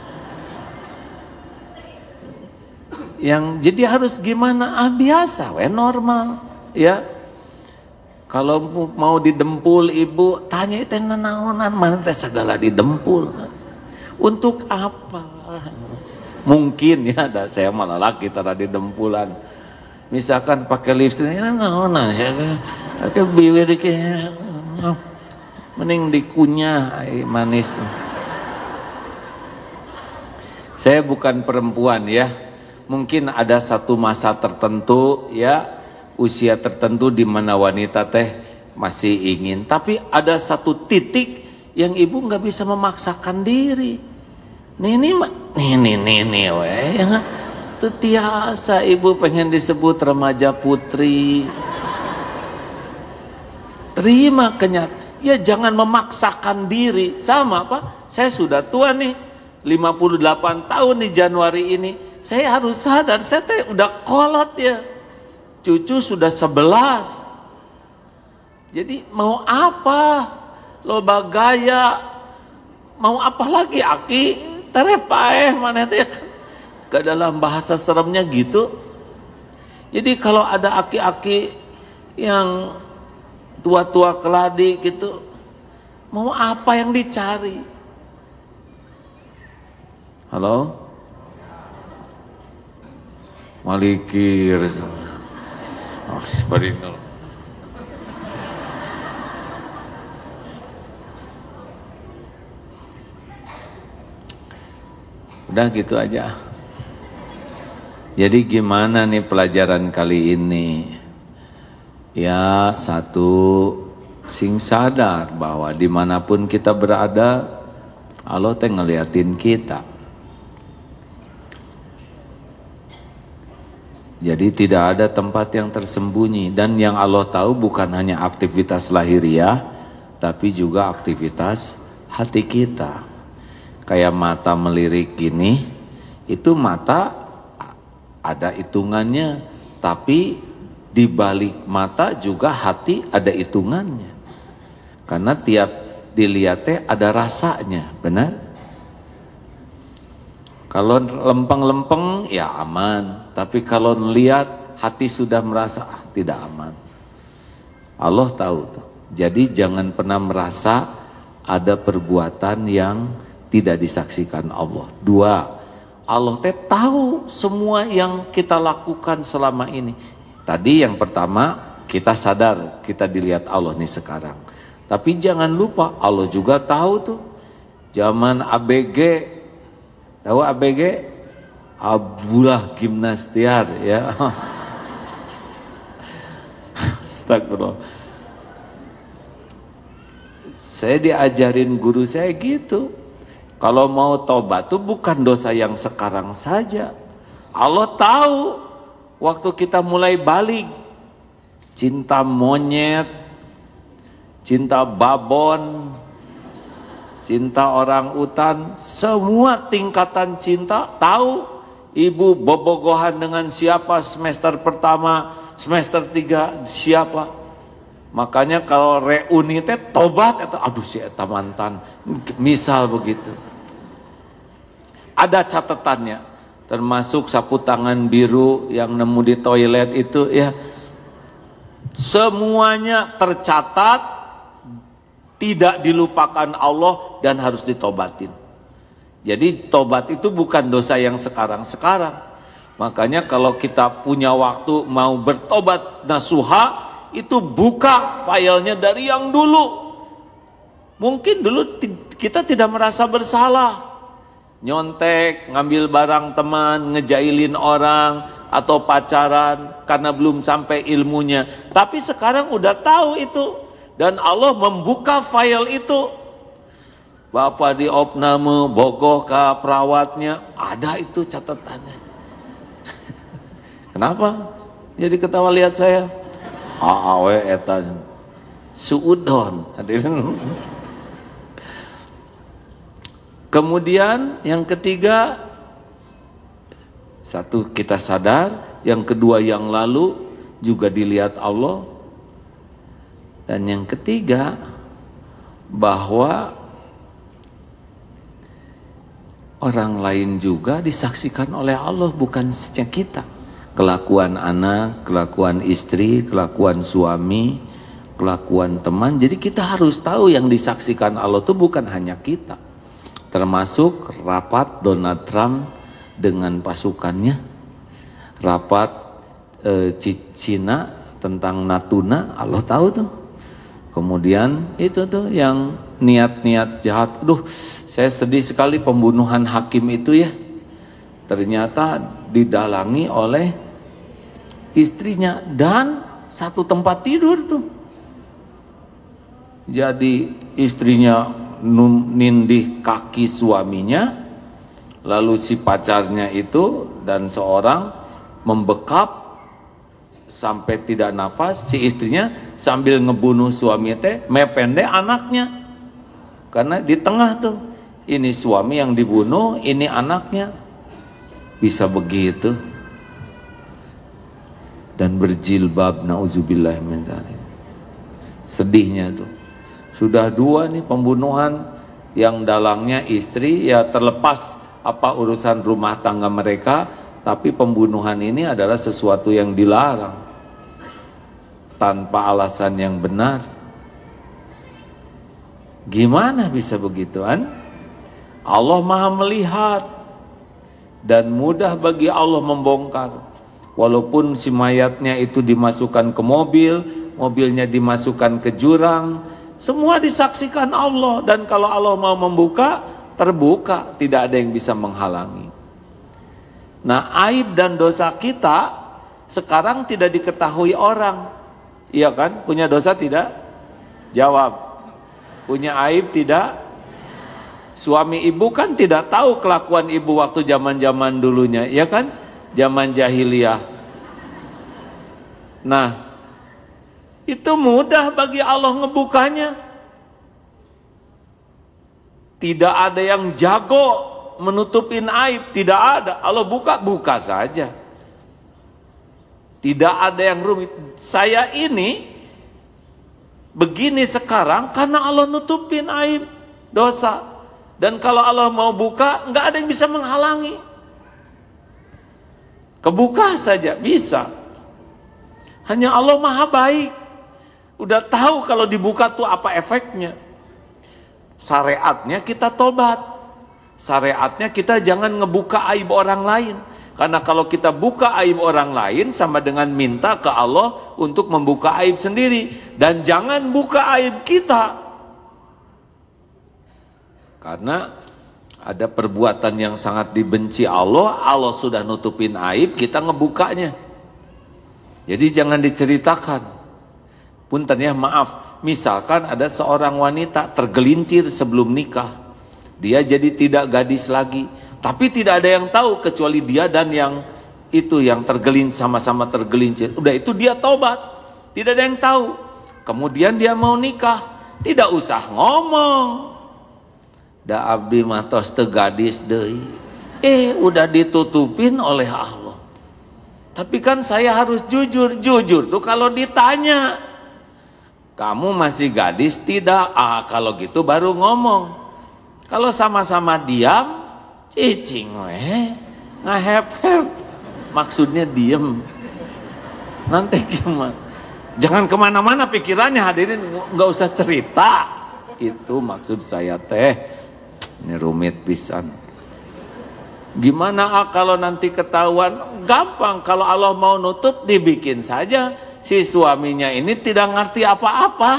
Yang jadi harus gimana? Biasa we normal ya. Kalau mau didempul ibu, tanya teh naonan mana teh segala didempul. Untuk apa? Mungkin ya ada saya malah laki tada didempulan. Misalkan pakai lipstick naonan saya pakai bibir kayak mending dikunyah manis. Saya bukan perempuan ya. Mungkin ada satu masa tertentu ya, usia tertentu di mana wanita teh masih ingin. Tapi ada satu titik yang ibu nggak bisa memaksakan diri. Nini weh. Tetiasa ibu pengen disebut remaja putri. Terima kenyataan. Ya jangan memaksakan diri. Sama Pak, saya sudah tua nih, 58 tahun nih Januari ini. Saya harus sadar, saya teh udah kolot ya. Cucu sudah 11. Jadi mau apa? loba gaya, mau apa lagi aki terepaeh mana teh ke dalam bahasa seremnya gitu. Jadi kalau ada aki-aki yang tua-tua keladi gitu, mau apa yang dicari? Halo? Malikir. Oh, sebarinul. Udah gitu aja. Jadi gimana nih pelajaran kali ini? Ya, satu, sing sadar bahwa dimanapun kita berada, Allah teh ngeliatin kita. Jadi tidak ada tempat yang tersembunyi, dan yang Allah tahu bukan hanya aktivitas lahiriah, tapi juga aktivitas hati kita. Kayak mata melirik gini, itu mata ada hitungannya, tapi di balik mata juga hati ada hitungannya. Karena tiap dilihatnya ada rasanya, benar? Kalau lempeng-lempeng ya aman, tapi kalau melihat hati sudah merasa tidak aman. Allah tahu tuh. Jadi jangan pernah merasa ada perbuatan yang tidak disaksikan Allah. Dua, Allah teh tahu semua yang kita lakukan selama ini. Tadi yang pertama, kita sadar kita dilihat Allah nih sekarang. Tapi jangan lupa Allah juga tahu tuh. Zaman ABG, tahu ABG? Abdullah Gimnastiar ya. Astagfirullah. Saya diajarin guru saya gitu. Kalau mau tobat tuh bukan dosa yang sekarang saja. Allah tahu waktu kita mulai balik. Cinta monyet, cinta babon, cinta orang utan, semua tingkatan cinta tahu. Ibu bobogohan dengan siapa semester pertama, semester 3 siapa. Makanya kalau reuni teh tobat atau aduh si eta mantan, misal begitu. Ada catatannya, termasuk sapu tangan biru yang nemu di toilet itu ya. Semuanya tercatat, tidak dilupakan Allah dan harus ditobatin. Jadi tobat itu bukan dosa yang sekarang-sekarang. Makanya kalau kita punya waktu mau bertobat nasuha, itu buka filenya dari yang dulu. Mungkin dulu kita tidak merasa bersalah. Nyontek, ngambil barang teman, ngejailin orang, atau pacaran karena belum sampai ilmunya. Tapi sekarang udah tahu itu. Dan Allah membuka file itu. Bapak di opname, bogoh ke perawatnya, ada itu catatannya. Kenapa? Jadi ketawa lihat saya. Awe eta suudon. Hadirin. Kemudian yang ketiga, satu kita sadar, yang kedua yang lalu juga dilihat Allah, dan yang ketiga bahwa orang lain juga disaksikan oleh Allah, bukan hanya kita. Kelakuan anak, kelakuan istri, kelakuan suami, kelakuan teman. Jadi kita harus tahu yang disaksikan Allah itu bukan hanya kita. Termasuk rapat Donald Trump dengan pasukannya, rapat Cina tentang Natuna, Allah tahu tuh. Kemudian itu tuh yang niat-niat jahat. Aduh, saya sedih sekali pembunuhan hakim itu ya. Ternyata didalangi oleh istrinya dan satu tempat tidur tuh. Jadi istrinya nindih kaki suaminya, lalu si pacarnya itu dan seorang membekap sampai tidak nafas, si istrinya sambil ngebunuh suami teh mepende anaknya. Karena di tengah tuh, ini suami yang dibunuh, ini anaknya. Bisa begitu. Dan berjilbab, nauzubillah min dzalik. Sedihnya tuh. Sudah 2 nih pembunuhan, yang dalangnya istri, ya terlepas apa urusan rumah tangga mereka, tapi pembunuhan ini adalah sesuatu yang dilarang tanpa alasan yang benar. Gimana bisa begituan? Allah Maha melihat dan mudah bagi Allah membongkar. Walaupun si mayatnya itu dimasukkan ke mobil, mobilnya dimasukkan ke jurang, semua disaksikan Allah, dan kalau Allah mau membuka, terbuka, tidak ada yang bisa menghalangi. Nah, aib dan dosa kita sekarang tidak diketahui orang. Iya kan? Punya dosa tidak? Jawab. Punya aib tidak? Suami ibu kan tidak tahu kelakuan ibu waktu zaman-zaman dulunya, ya kan? Zaman jahiliyah. Nah, itu mudah bagi Allah ngebukanya. Tidak ada yang jago menutupin aib, tidak ada. Allah buka saja. Tidak ada yang rumit. Saya ini begini sekarang karena Allah nutupin aib, dosa. Dan kalau Allah mau buka, nggak ada yang bisa menghalangi. Kebuka saja, bisa. Hanya Allah Maha baik. Udah tahu kalau dibuka tuh apa efeknya. Syariatnya kita tobat. Syariatnya kita jangan ngebuka aib orang lain. Karena kalau kita buka aib orang lain sama dengan minta ke Allah untuk membuka aib sendiri. Dan jangan buka aib kita. Karena ada perbuatan yang sangat dibenci Allah, Allah sudah nutupin aib, kita ngebukanya. Jadi jangan diceritakan. Punten ya, maaf. Misalkan ada seorang wanita tergelincir sebelum nikah. Dia jadi tidak gadis lagi. Tapi tidak ada yang tahu kecuali dia dan yang itu yang tergelincir, sama-sama tergelincir. Udah itu dia tobat. Tidak ada yang tahu. Kemudian dia mau nikah. Tidak usah ngomong. Da abdi matos teu gadis deui. Udah ditutupin oleh Allah. Tapi kan saya harus jujur. Jujur tuh kalau ditanya. Kamu masih gadis? Tidak. Kalau gitu baru ngomong. Kalau sama-sama diam, cicing ngahep-hep. Maksudnya diem. Nanti gimana? Jangan kemana-mana pikirannya, hadirin, nggak usah cerita. Itu maksud saya teh. Ini rumit pisan. Gimana kalau nanti ketahuan? Gampang, kalau Allah mau nutup dibikin saja. Si suaminya ini tidak ngerti apa-apa.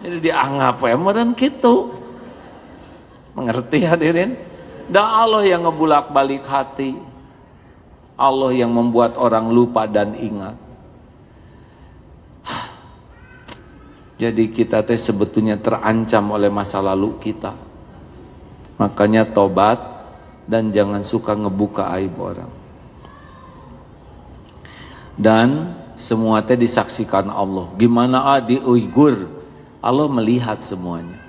Jadi dianggap dan gitu. Mengerti hadirin? Dan Allah yang ngebulak-balik hati. Allah yang membuat orang lupa dan ingat. Jadi kita teh sebetulnya terancam oleh masa lalu kita. Makanya tobat dan jangan suka ngebuka aib orang. Dan semua teh disaksikan Allah. Gimana di Uighur, Allah melihat semuanya.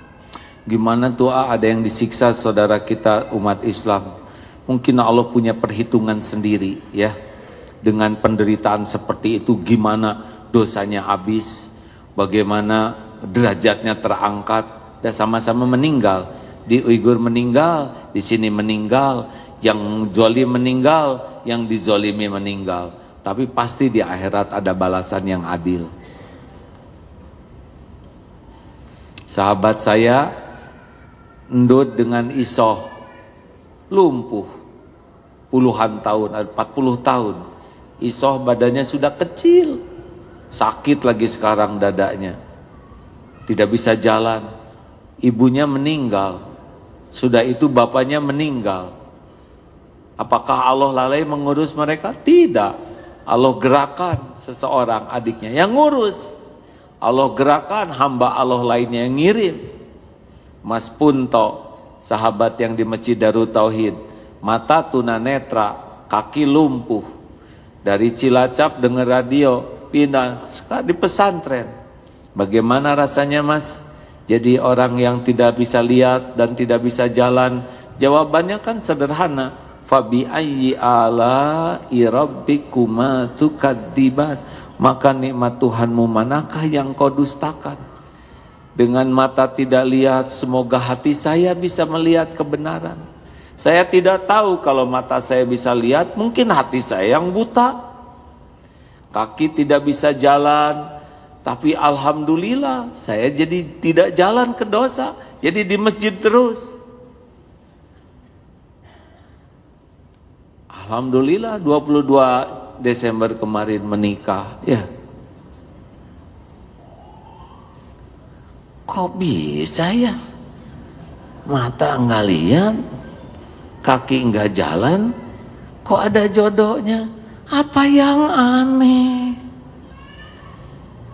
Gimana tuh ada yang disiksa saudara kita umat Islam. Mungkin Allah punya perhitungan sendiri ya. Dengan penderitaan seperti itu gimana dosanya habis, bagaimana derajatnya terangkat dan sama-sama meninggal. Di Uighur meninggal, di sini meninggal, yang zalim meninggal, yang dizolimi meninggal. Tapi pasti di akhirat ada balasan yang adil. Sahabat saya endut dengan isoh, lumpuh puluhan tahun, 40 tahun. Isoh badannya sudah kecil, sakit lagi sekarang dadanya, tidak bisa jalan. Ibunya meninggal. Sudah itu bapaknya meninggal. Apakah Allah lalai mengurus mereka? Tidak. Allah gerakan seseorang adiknya yang ngurus. Allah gerakan hamba Allah lainnya yang ngirim. Mas Punto, sahabat yang di Masjid Darut Tauhid, mata tunanetra, kaki lumpuh. Dari Cilacap dengar radio, pindah di pesantren. Bagaimana rasanya Mas? Jadi orang yang tidak bisa lihat dan tidak bisa jalan, jawabannya kan sederhana. Fabi ayyi ala'i rabbikuma tukadziban. Maka nikmat Tuhanmu manakah yang kau dustakan? Dengan mata tidak lihat, semoga hati saya bisa melihat kebenaran. Saya tidak tahu kalau mata saya bisa lihat, mungkin hati saya yang buta. Kaki tidak bisa jalan, tapi alhamdulillah saya jadi tidak jalan ke dosa, jadi di masjid terus. Alhamdulillah 22 Desember kemarin menikah, ya. Kok bisa ya? Mata nggak lihat, kaki nggak jalan, kok ada jodohnya? Apa yang aneh?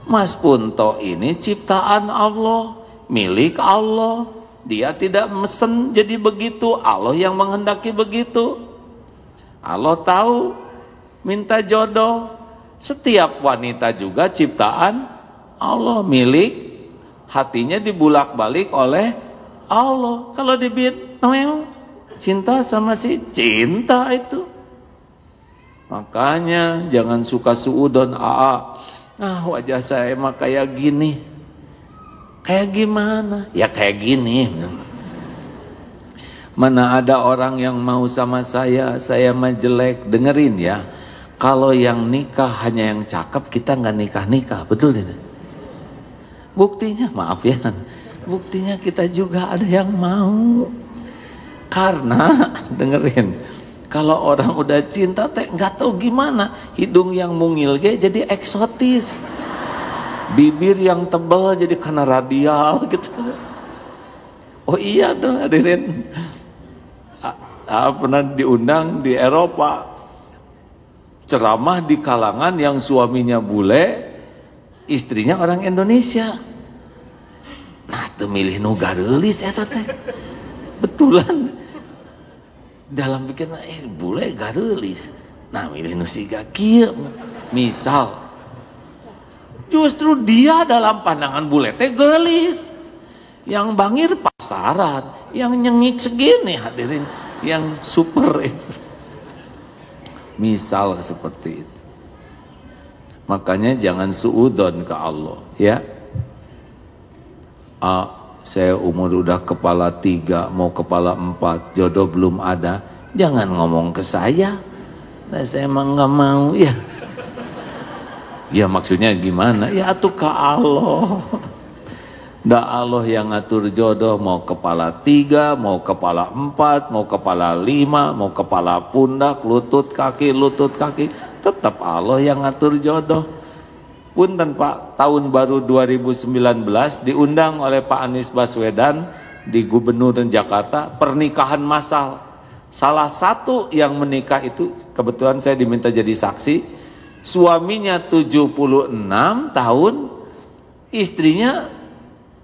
Mas Punto ini ciptaan Allah, milik Allah. Dia tidak mesen jadi begitu, Allah yang menghendaki begitu. Allah tahu minta jodoh. Setiap wanita juga ciptaan Allah, milik, hatinya dibulak-balik oleh Allah. Kalau dibilang cinta sama si cinta itu. Makanya jangan suka suudon. Wajah saya mah kayak gini. Kayak gimana? Ya kayak gini. Mana ada orang yang mau sama saya mah jelek. Dengerin ya, kalau yang nikah hanya yang cakep, kita nggak nikah-nikah, betul tidak? Buktinya, maaf ya, buktinya kita juga ada yang mau. Karena dengerin, kalau orang udah cinta teh nggak tahu gimana, hidung yang mungil jadi eksotis, bibir yang tebal jadi karena radial gitu. Oh iya dong hadirin, pernah diundang di Eropa, ceramah di kalangan yang suaminya bule, istrinya orang Indonesia. Nah, tuh milih nu gareulis eta teh. Betulan dalam pikiran bule gareulis. Nah, milih nu siga kieu. Misal justru dia dalam pandangan bule teh geulis. Yang bangir pasaran, yang nyengik segini hadirin, yang super itu. Misal seperti itu. Makanya jangan suudzon ke Allah, ya. Saya umur udah kepala 3, mau kepala 4, jodoh belum ada. Jangan ngomong ke saya. Nah, saya emang nggak mau, ya. Ya maksudnya gimana? Ya atuh ke Allah. Dah Allah yang ngatur jodoh, mau kepala 3, mau kepala 4, mau kepala 5, mau kepala pundak, lutut kaki, tetap Allah yang ngatur jodoh. Punten Pak, tahun baru 2019 diundang oleh Pak Anies Baswedan di Gubernur Jakarta, pernikahan massal. Salah satu yang menikah itu, kebetulan saya diminta jadi saksi, suaminya 76 tahun, istrinya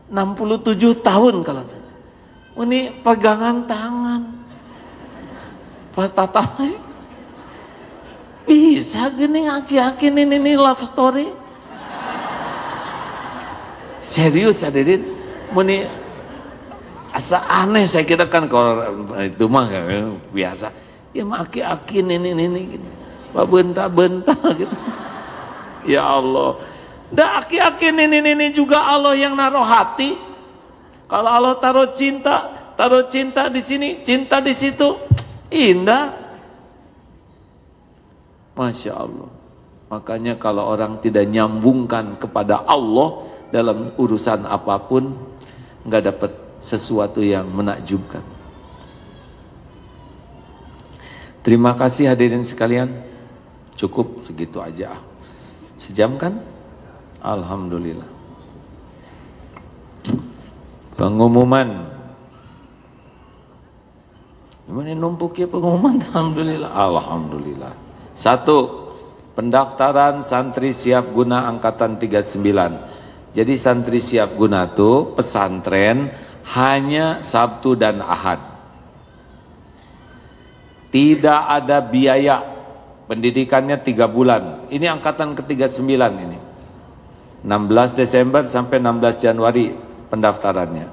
67 tahun kalau itu. Ini pegangan tangan. Patah bisa gini aki-aki ini love story. Serius hadirin. Ini asa aneh, saya kira kan kalau itu mah biasa. Ya aki-aki ini gini. Pak bentah gitu. Ya Allah. Dah aki-aki ini juga Allah yang naruh hati. Kalau Allah taruh cinta di sini, cinta di situ, indah. Masya Allah. Makanya kalau orang tidak nyambungkan kepada Allah dalam urusan apapun, nggak dapat sesuatu yang menakjubkan. Terima kasih hadirin sekalian. Cukup segitu aja. Sejam kan? Alhamdulillah. Pengumuman. Gimana numpuk ya pengumuman? Alhamdulillah. Alhamdulillah. 1. Pendaftaran santri siap guna angkatan 39. Jadi santri siap guna tuh pesantren hanya Sabtu dan Ahad. Tidak ada biaya. Pendidikannya 3 bulan. Ini angkatan ke-39 ini. 16 Desember sampai 16 Januari pendaftarannya.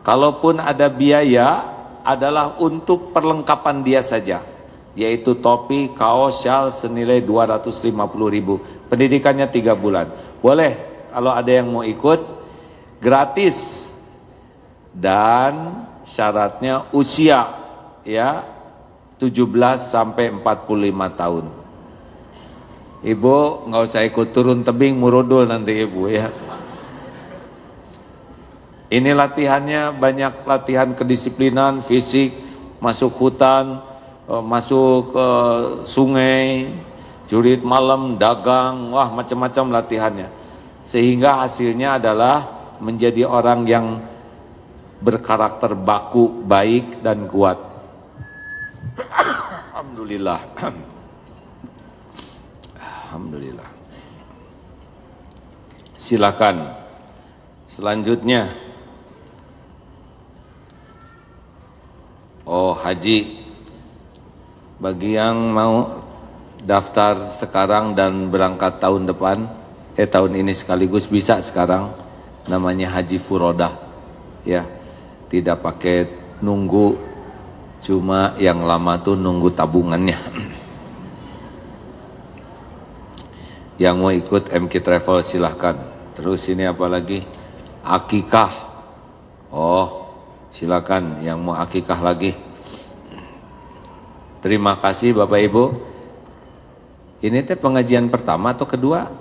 Kalaupun ada biaya, adalah untuk perlengkapan dia saja, yaitu topi, kaos, syal senilai 250.000. Pendidikannya 3 bulan. Boleh kalau ada yang mau ikut, gratis dan syaratnya usia ya 17 sampai 45 tahun. Ibu nggak usah ikut turun tebing murodol nanti ibu ya. Ini latihannya banyak latihan kedisiplinan, fisik, masuk hutan, masuk ke sungai, jurit malam, dagang, wah macam-macam latihannya. Sehingga hasilnya adalah menjadi orang yang berkarakter baku, baik dan kuat. Alhamdulillah. Alhamdulillah. Silakan. Selanjutnya. Oh, haji. Bagi yang mau daftar sekarang dan berangkat tahun depan, tahun ini sekaligus bisa sekarang, namanya haji furodah. Ya, tidak pakai nunggu, cuma yang lama tuh nunggu tabungannya. Yang mau ikut MK Travel silahkan. Terus ini apa lagi? Akikah. Oh, silakan yang mau akikah lagi. Terima kasih Bapak Ibu. Ini teh pengajian pertama atau kedua?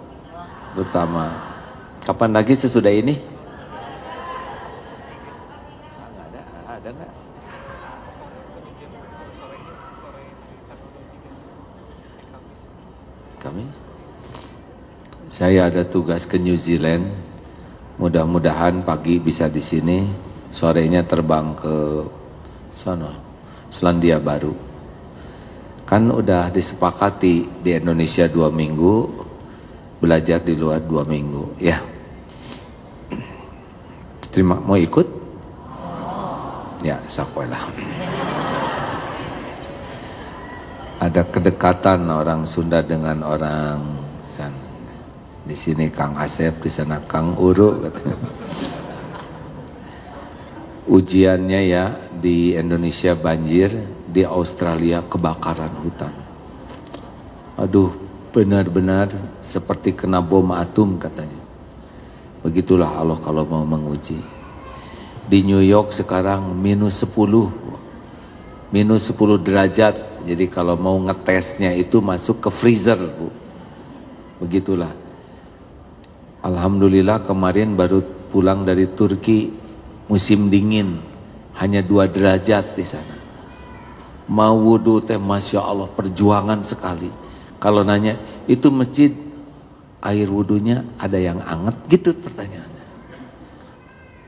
Pertama. Kapan lagi sesudah ini? Ada nggak? Kamis? Saya ada tugas ke New Zealand. Mudah-mudahan pagi bisa di sini, sorenya terbang ke sana, Selandia Baru. Kan udah disepakati di Indonesia 2 minggu, belajar di luar 2 minggu, ya. Mau ikut? Ya, sakwailah. Ada kedekatan orang Sunda dengan orang sana. Di sini Kang Asep, di sana Kang Uru katanya. Ujiannya ya, di Indonesia banjir, di Australia kebakaran hutan. Aduh, benar-benar seperti kena bom atom katanya. Begitulah Allah kalau mau menguji. Di New York sekarang minus 10 derajat. Jadi kalau mau ngetesnya itu masuk ke freezer, Bu. Begitulah. Alhamdulillah kemarin baru pulang dari Turki, musim dingin, hanya 2 derajat di sana. Mau wudhu teh Masya Allah perjuangan sekali. Kalau nanya, itu masjid air wudhunya ada yang anget gitu pertanyaannya.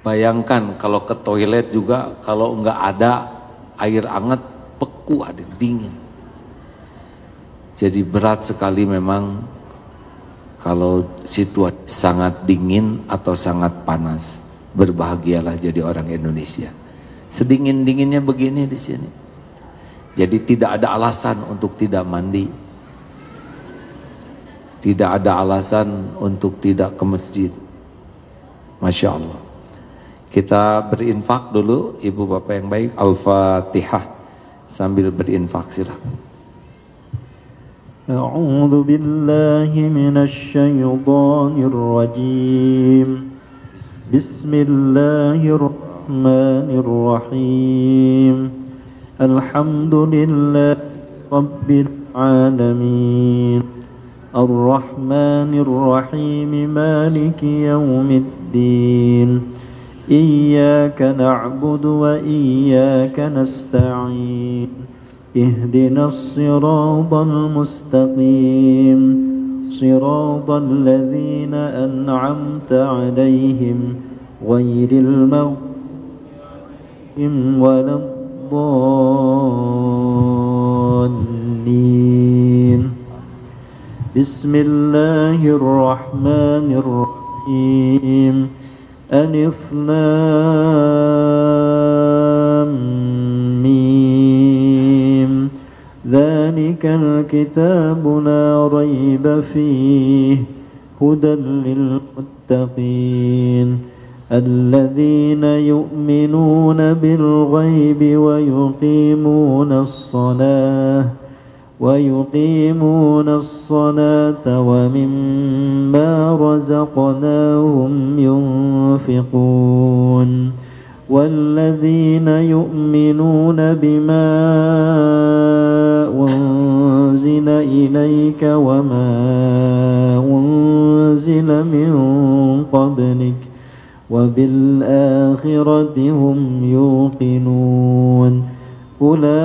Bayangkan kalau ke toilet juga kalau nggak ada air anget, beku ada dingin. Jadi berat sekali memang. Kalau situasi sangat dingin atau sangat panas, berbahagialah jadi orang Indonesia. Sedingin-dinginnya begini di sini. Jadi tidak ada alasan untuk tidak mandi. Tidak ada alasan untuk tidak ke masjid. Masya Allah. Kita berinfak dulu, Ibu Bapak yang baik. Al-Fatihah. Sambil berinfak silakan. أعوذ بالله من الشيطان الرجيم بسم الله الرحمن الرحيم الحمد لله رب العالمين الرحمن الرحيم مالك يوم الدين إياك نعبد وإياك نستعين اهدنا الصراط المستقيم صراط الذين أنعمت عليهم غير المغضوب ولا الضالين بسم الله الرحمن الرحيم ألف لام ميم ذلك الكتاب لا ريب فيه هدى للمتقين الذين يؤمنون بالغيب ويقيمون الصلاة ويقيمون الصلاة ومما رزقناهم ينفقون والذين يؤمنون بما أنزل إليك وما أنزل من قبلك وبالآخرة هم يوقنون أولئك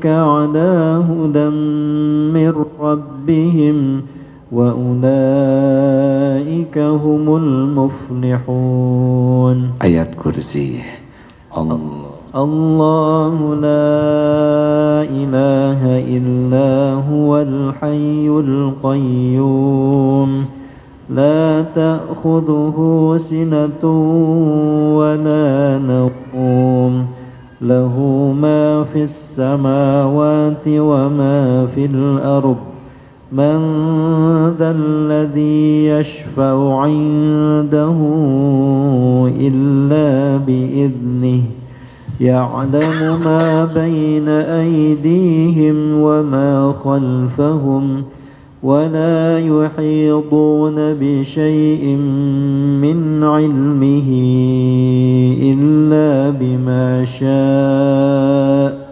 على هدى من ربهم وأولئك هم المفلحون. Ayat kursi. الله لا إله إلا هو الحي القيوم لا تأخذه سنة ولا نوم له ما في السماوات وما في الأرض من ذا الذي يشفع عنده إلا بإذنه يعلم ما بين أيديهم وما خلفهم ولا يحيطون بشيء من علمه إلا بما شاء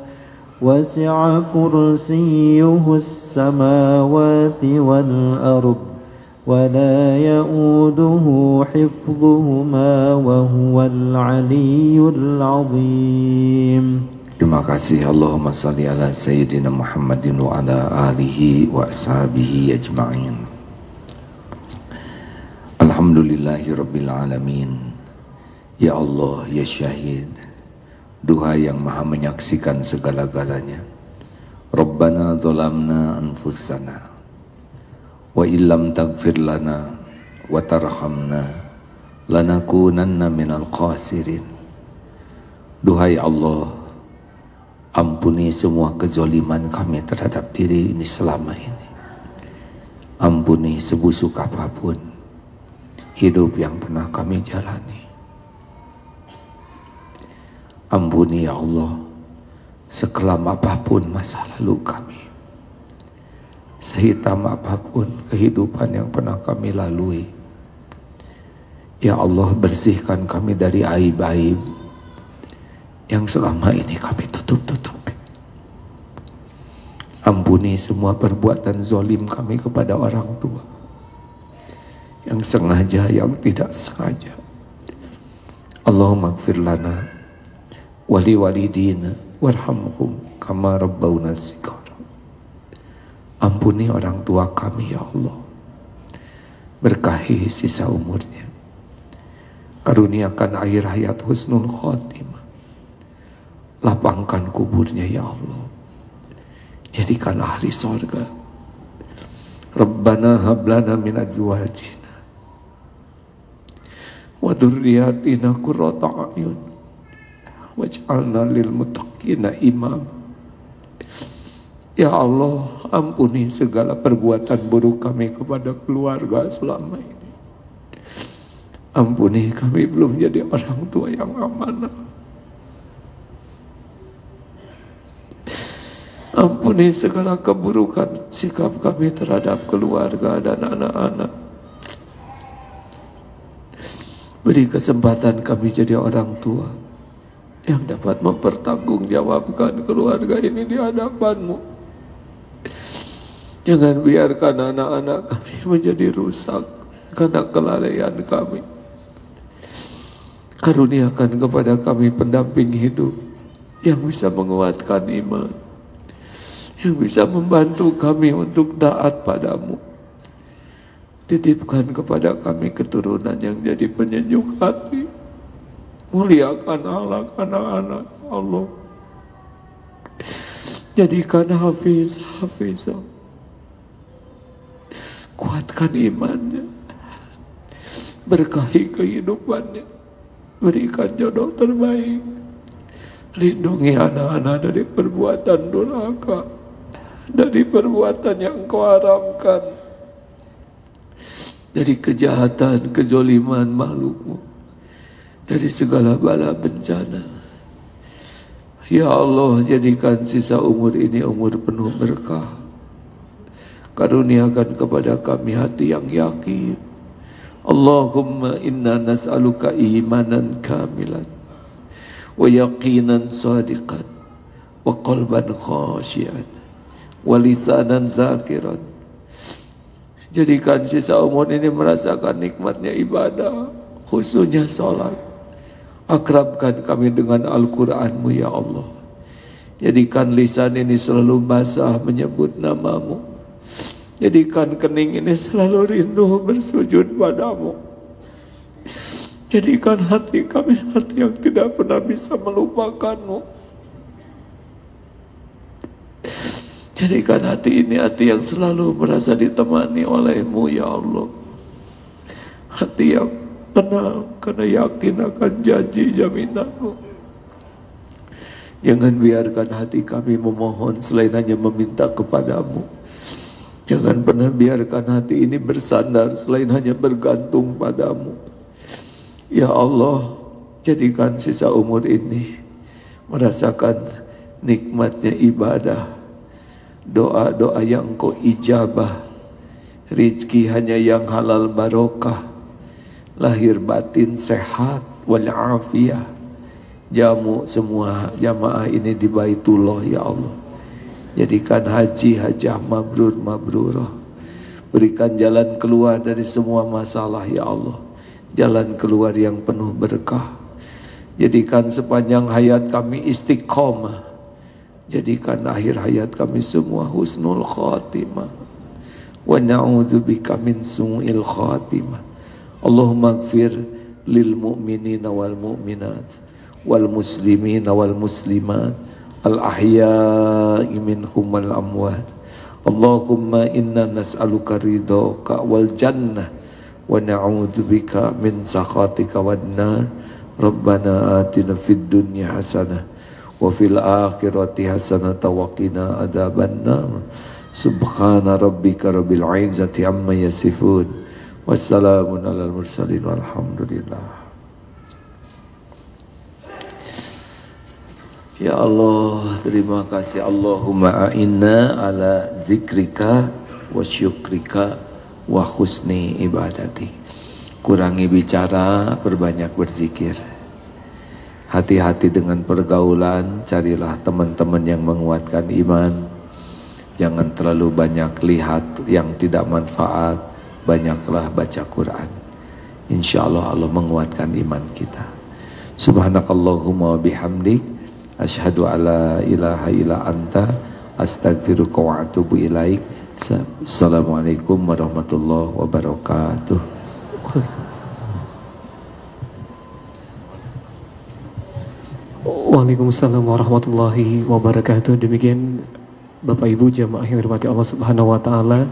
وسع كرسيه السماوات والأرض ولا يؤوده حفظهما وهو العلي العظيم. Terima kasih. Allahumma salli ala Sayyidina Muhammadin wa ala alihi wa ashabihi ajma'in. Alhamdulillahi Rabbil Alamin. Ya Allah, ya Syahid, duha yang maha menyaksikan segala-galanya. Rabbana zalamna anfusana wa illam taghfir lana wa tarhamna lanakunanna minal khasirin. Duhai Allah, ampuni semua kezaliman kami terhadap diri ini selama ini. Ampuni sebusuk apapun hidup yang pernah kami jalani. Ampuni ya Allah sekelam apapun masa lalu kami, sehitam apapun kehidupan yang pernah kami lalui. Ya Allah, bersihkan kami dari aib-aib yang selama ini kami tutup-tutupi. Ampuni semua perbuatan zalim kami kepada orang tua, yang sengaja, yang tidak sengaja. Allahumma ighfir lana wali walidina warhamhum kama rabbawna shighara. Ampuni orang tua kami ya Allah, berkahi sisa umurnya, karuniakan akhir hayat husnul khotimah, lapangkan kuburnya ya Allah, jadikan ahli surga. Rabbana hablana min azwajina wa dzurriyyatina qurrata a'yun waj'alna lil muttaqina imama. Ya Allah, ampuni segala perbuatan buruk kami kepada keluarga selama ini. Ampuni kami belum jadi orang tua yang amanah. Ampuni segala keburukan sikap kami terhadap keluarga dan anak-anak. Beri kesempatan kami jadi orang tua yang dapat mempertanggungjawabkan keluarga ini di hadapan-Mu. Jangan biarkan anak-anak kami menjadi rusak karena kelalaian kami. Karuniakan kepada kami pendamping hidup yang bisa menguatkan iman, yang bisa membantu kami untuk taat pada-Mu. Titipkan kepada kami keturunan yang jadi penyejuk hati. Muliakan akhlak anak-anak Allah. Jadikan hafizah. Kuatkan imannya. Berkahi kehidupannya. Berikan jodoh terbaik. Lindungi anak-anak dari perbuatan durhaka, dari perbuatan yang Engkau haramkan, dari kejahatan, kezoliman makhluk-Mu, dari segala bala bencana. Ya Allah, jadikan sisa umur ini umur penuh berkah. Karuniakan kepada kami hati yang yakin. Allahumma inna nas'aluka imanan kamilan wa yaqinan sadiqan wa qalban khashian wa lisanan zakiran. Jadikan sisa umur ini merasakan nikmatnya ibadah, khususnya sholat. Akrabkan kami dengan Al-Quranmu ya Allah. Jadikan lisan ini selalu basah menyebut namamu. Jadikan kening ini selalu rindu bersujud padamu. Jadikan hati kami hati yang tidak pernah bisa melupakanmu. Jadikan hati ini hati yang selalu merasa ditemani olehmu ya Allah. Hati yang tenang karena yakin akan janji jaminanmu. Jangan biarkan hati kami memohon selain hanya meminta kepadamu. Jangan pernah biarkan hati ini bersandar selain hanya bergantung padamu. Ya Allah, jadikan sisa umur ini merasakan nikmatnya ibadah, doa-doa yang Engkau ijabah, rizki hanya yang halal barokah, lahir batin sehat walafiat, jamu semua jamaah ini di Baitullah ya Allah. Jadikan haji hajah mabrur mabrurah. Berikan jalan keluar dari semua masalah ya Allah. Jalan keluar yang penuh berkah. Jadikan sepanjang hayat kami istiqomah. Jadikan akhir hayat kami semua husnul khatimah. Wa na'udzubika min su'il khatimah. Allahumma ighfir lil mu'minina wal mu'minat wal muslimina wal muslimat al-ahya'i minhum wal amwat. Allahumma inna nas'aluka ridhaka wal jannah wa na'udzubika min sakhatika wan nar. Rabbana atina fid dunya hasanah wa fil akhirati hasanah wa qina adzabannar. Subhana rabbika rabbil izzati amma yasifun. Wassalamun alal mursalin walhamdulillah. Ya Allah, terima kasih. Allahumma a'inna ala zikrika wa syukrika wa husni ibadati. Kurangi bicara, perbanyak berzikir. Hati-hati dengan pergaulan, carilah teman-teman yang menguatkan iman. Jangan terlalu banyak lihat yang tidak manfaat, banyaklah baca Quran. Insya Allah Allah menguatkan iman kita. Subhanakallahumma wa bihamdik, asyhadu alla ilaha illa anta, astaghfiruka wa atubu ilaik. Assalamualaikum warahmatullahi wabarakatuh. Waalaikumsalam warahmatullahi wabarakatuh. Demikian Bapak Ibu jamaah yang dirahmati Allah Subhanahu wa taala,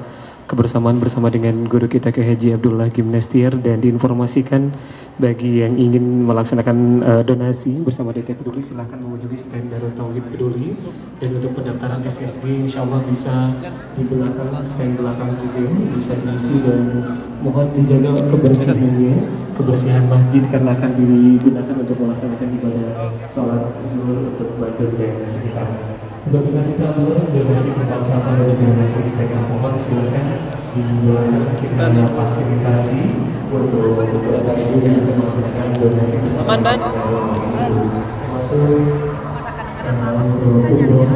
kebersamaan bersama dengan guru kita Kiai Haji Abdullah Gimnastiar, dan diinformasikan bagi yang ingin melaksanakan donasi bersama DT Peduli silahkan mengunjungi stand Darut Tauhid Peduli, dan untuk pendaftaran SSG insyaallah bisa di belakang stand belakang juga bisa diisi, dan mohon dijaga kebersihan masjid karena akan digunakan untuk melaksanakan ibadah sholat zuhur untuk Bantul dan sekitarnya. Untuk donasi tabur, donasi tempat sampah dan juga donasi sepeda pohon silakan di belakang. Kita ada fasilitasi untuk Bapak Ibu yang akan melaksanakan donasi bersama. Termasuk untuk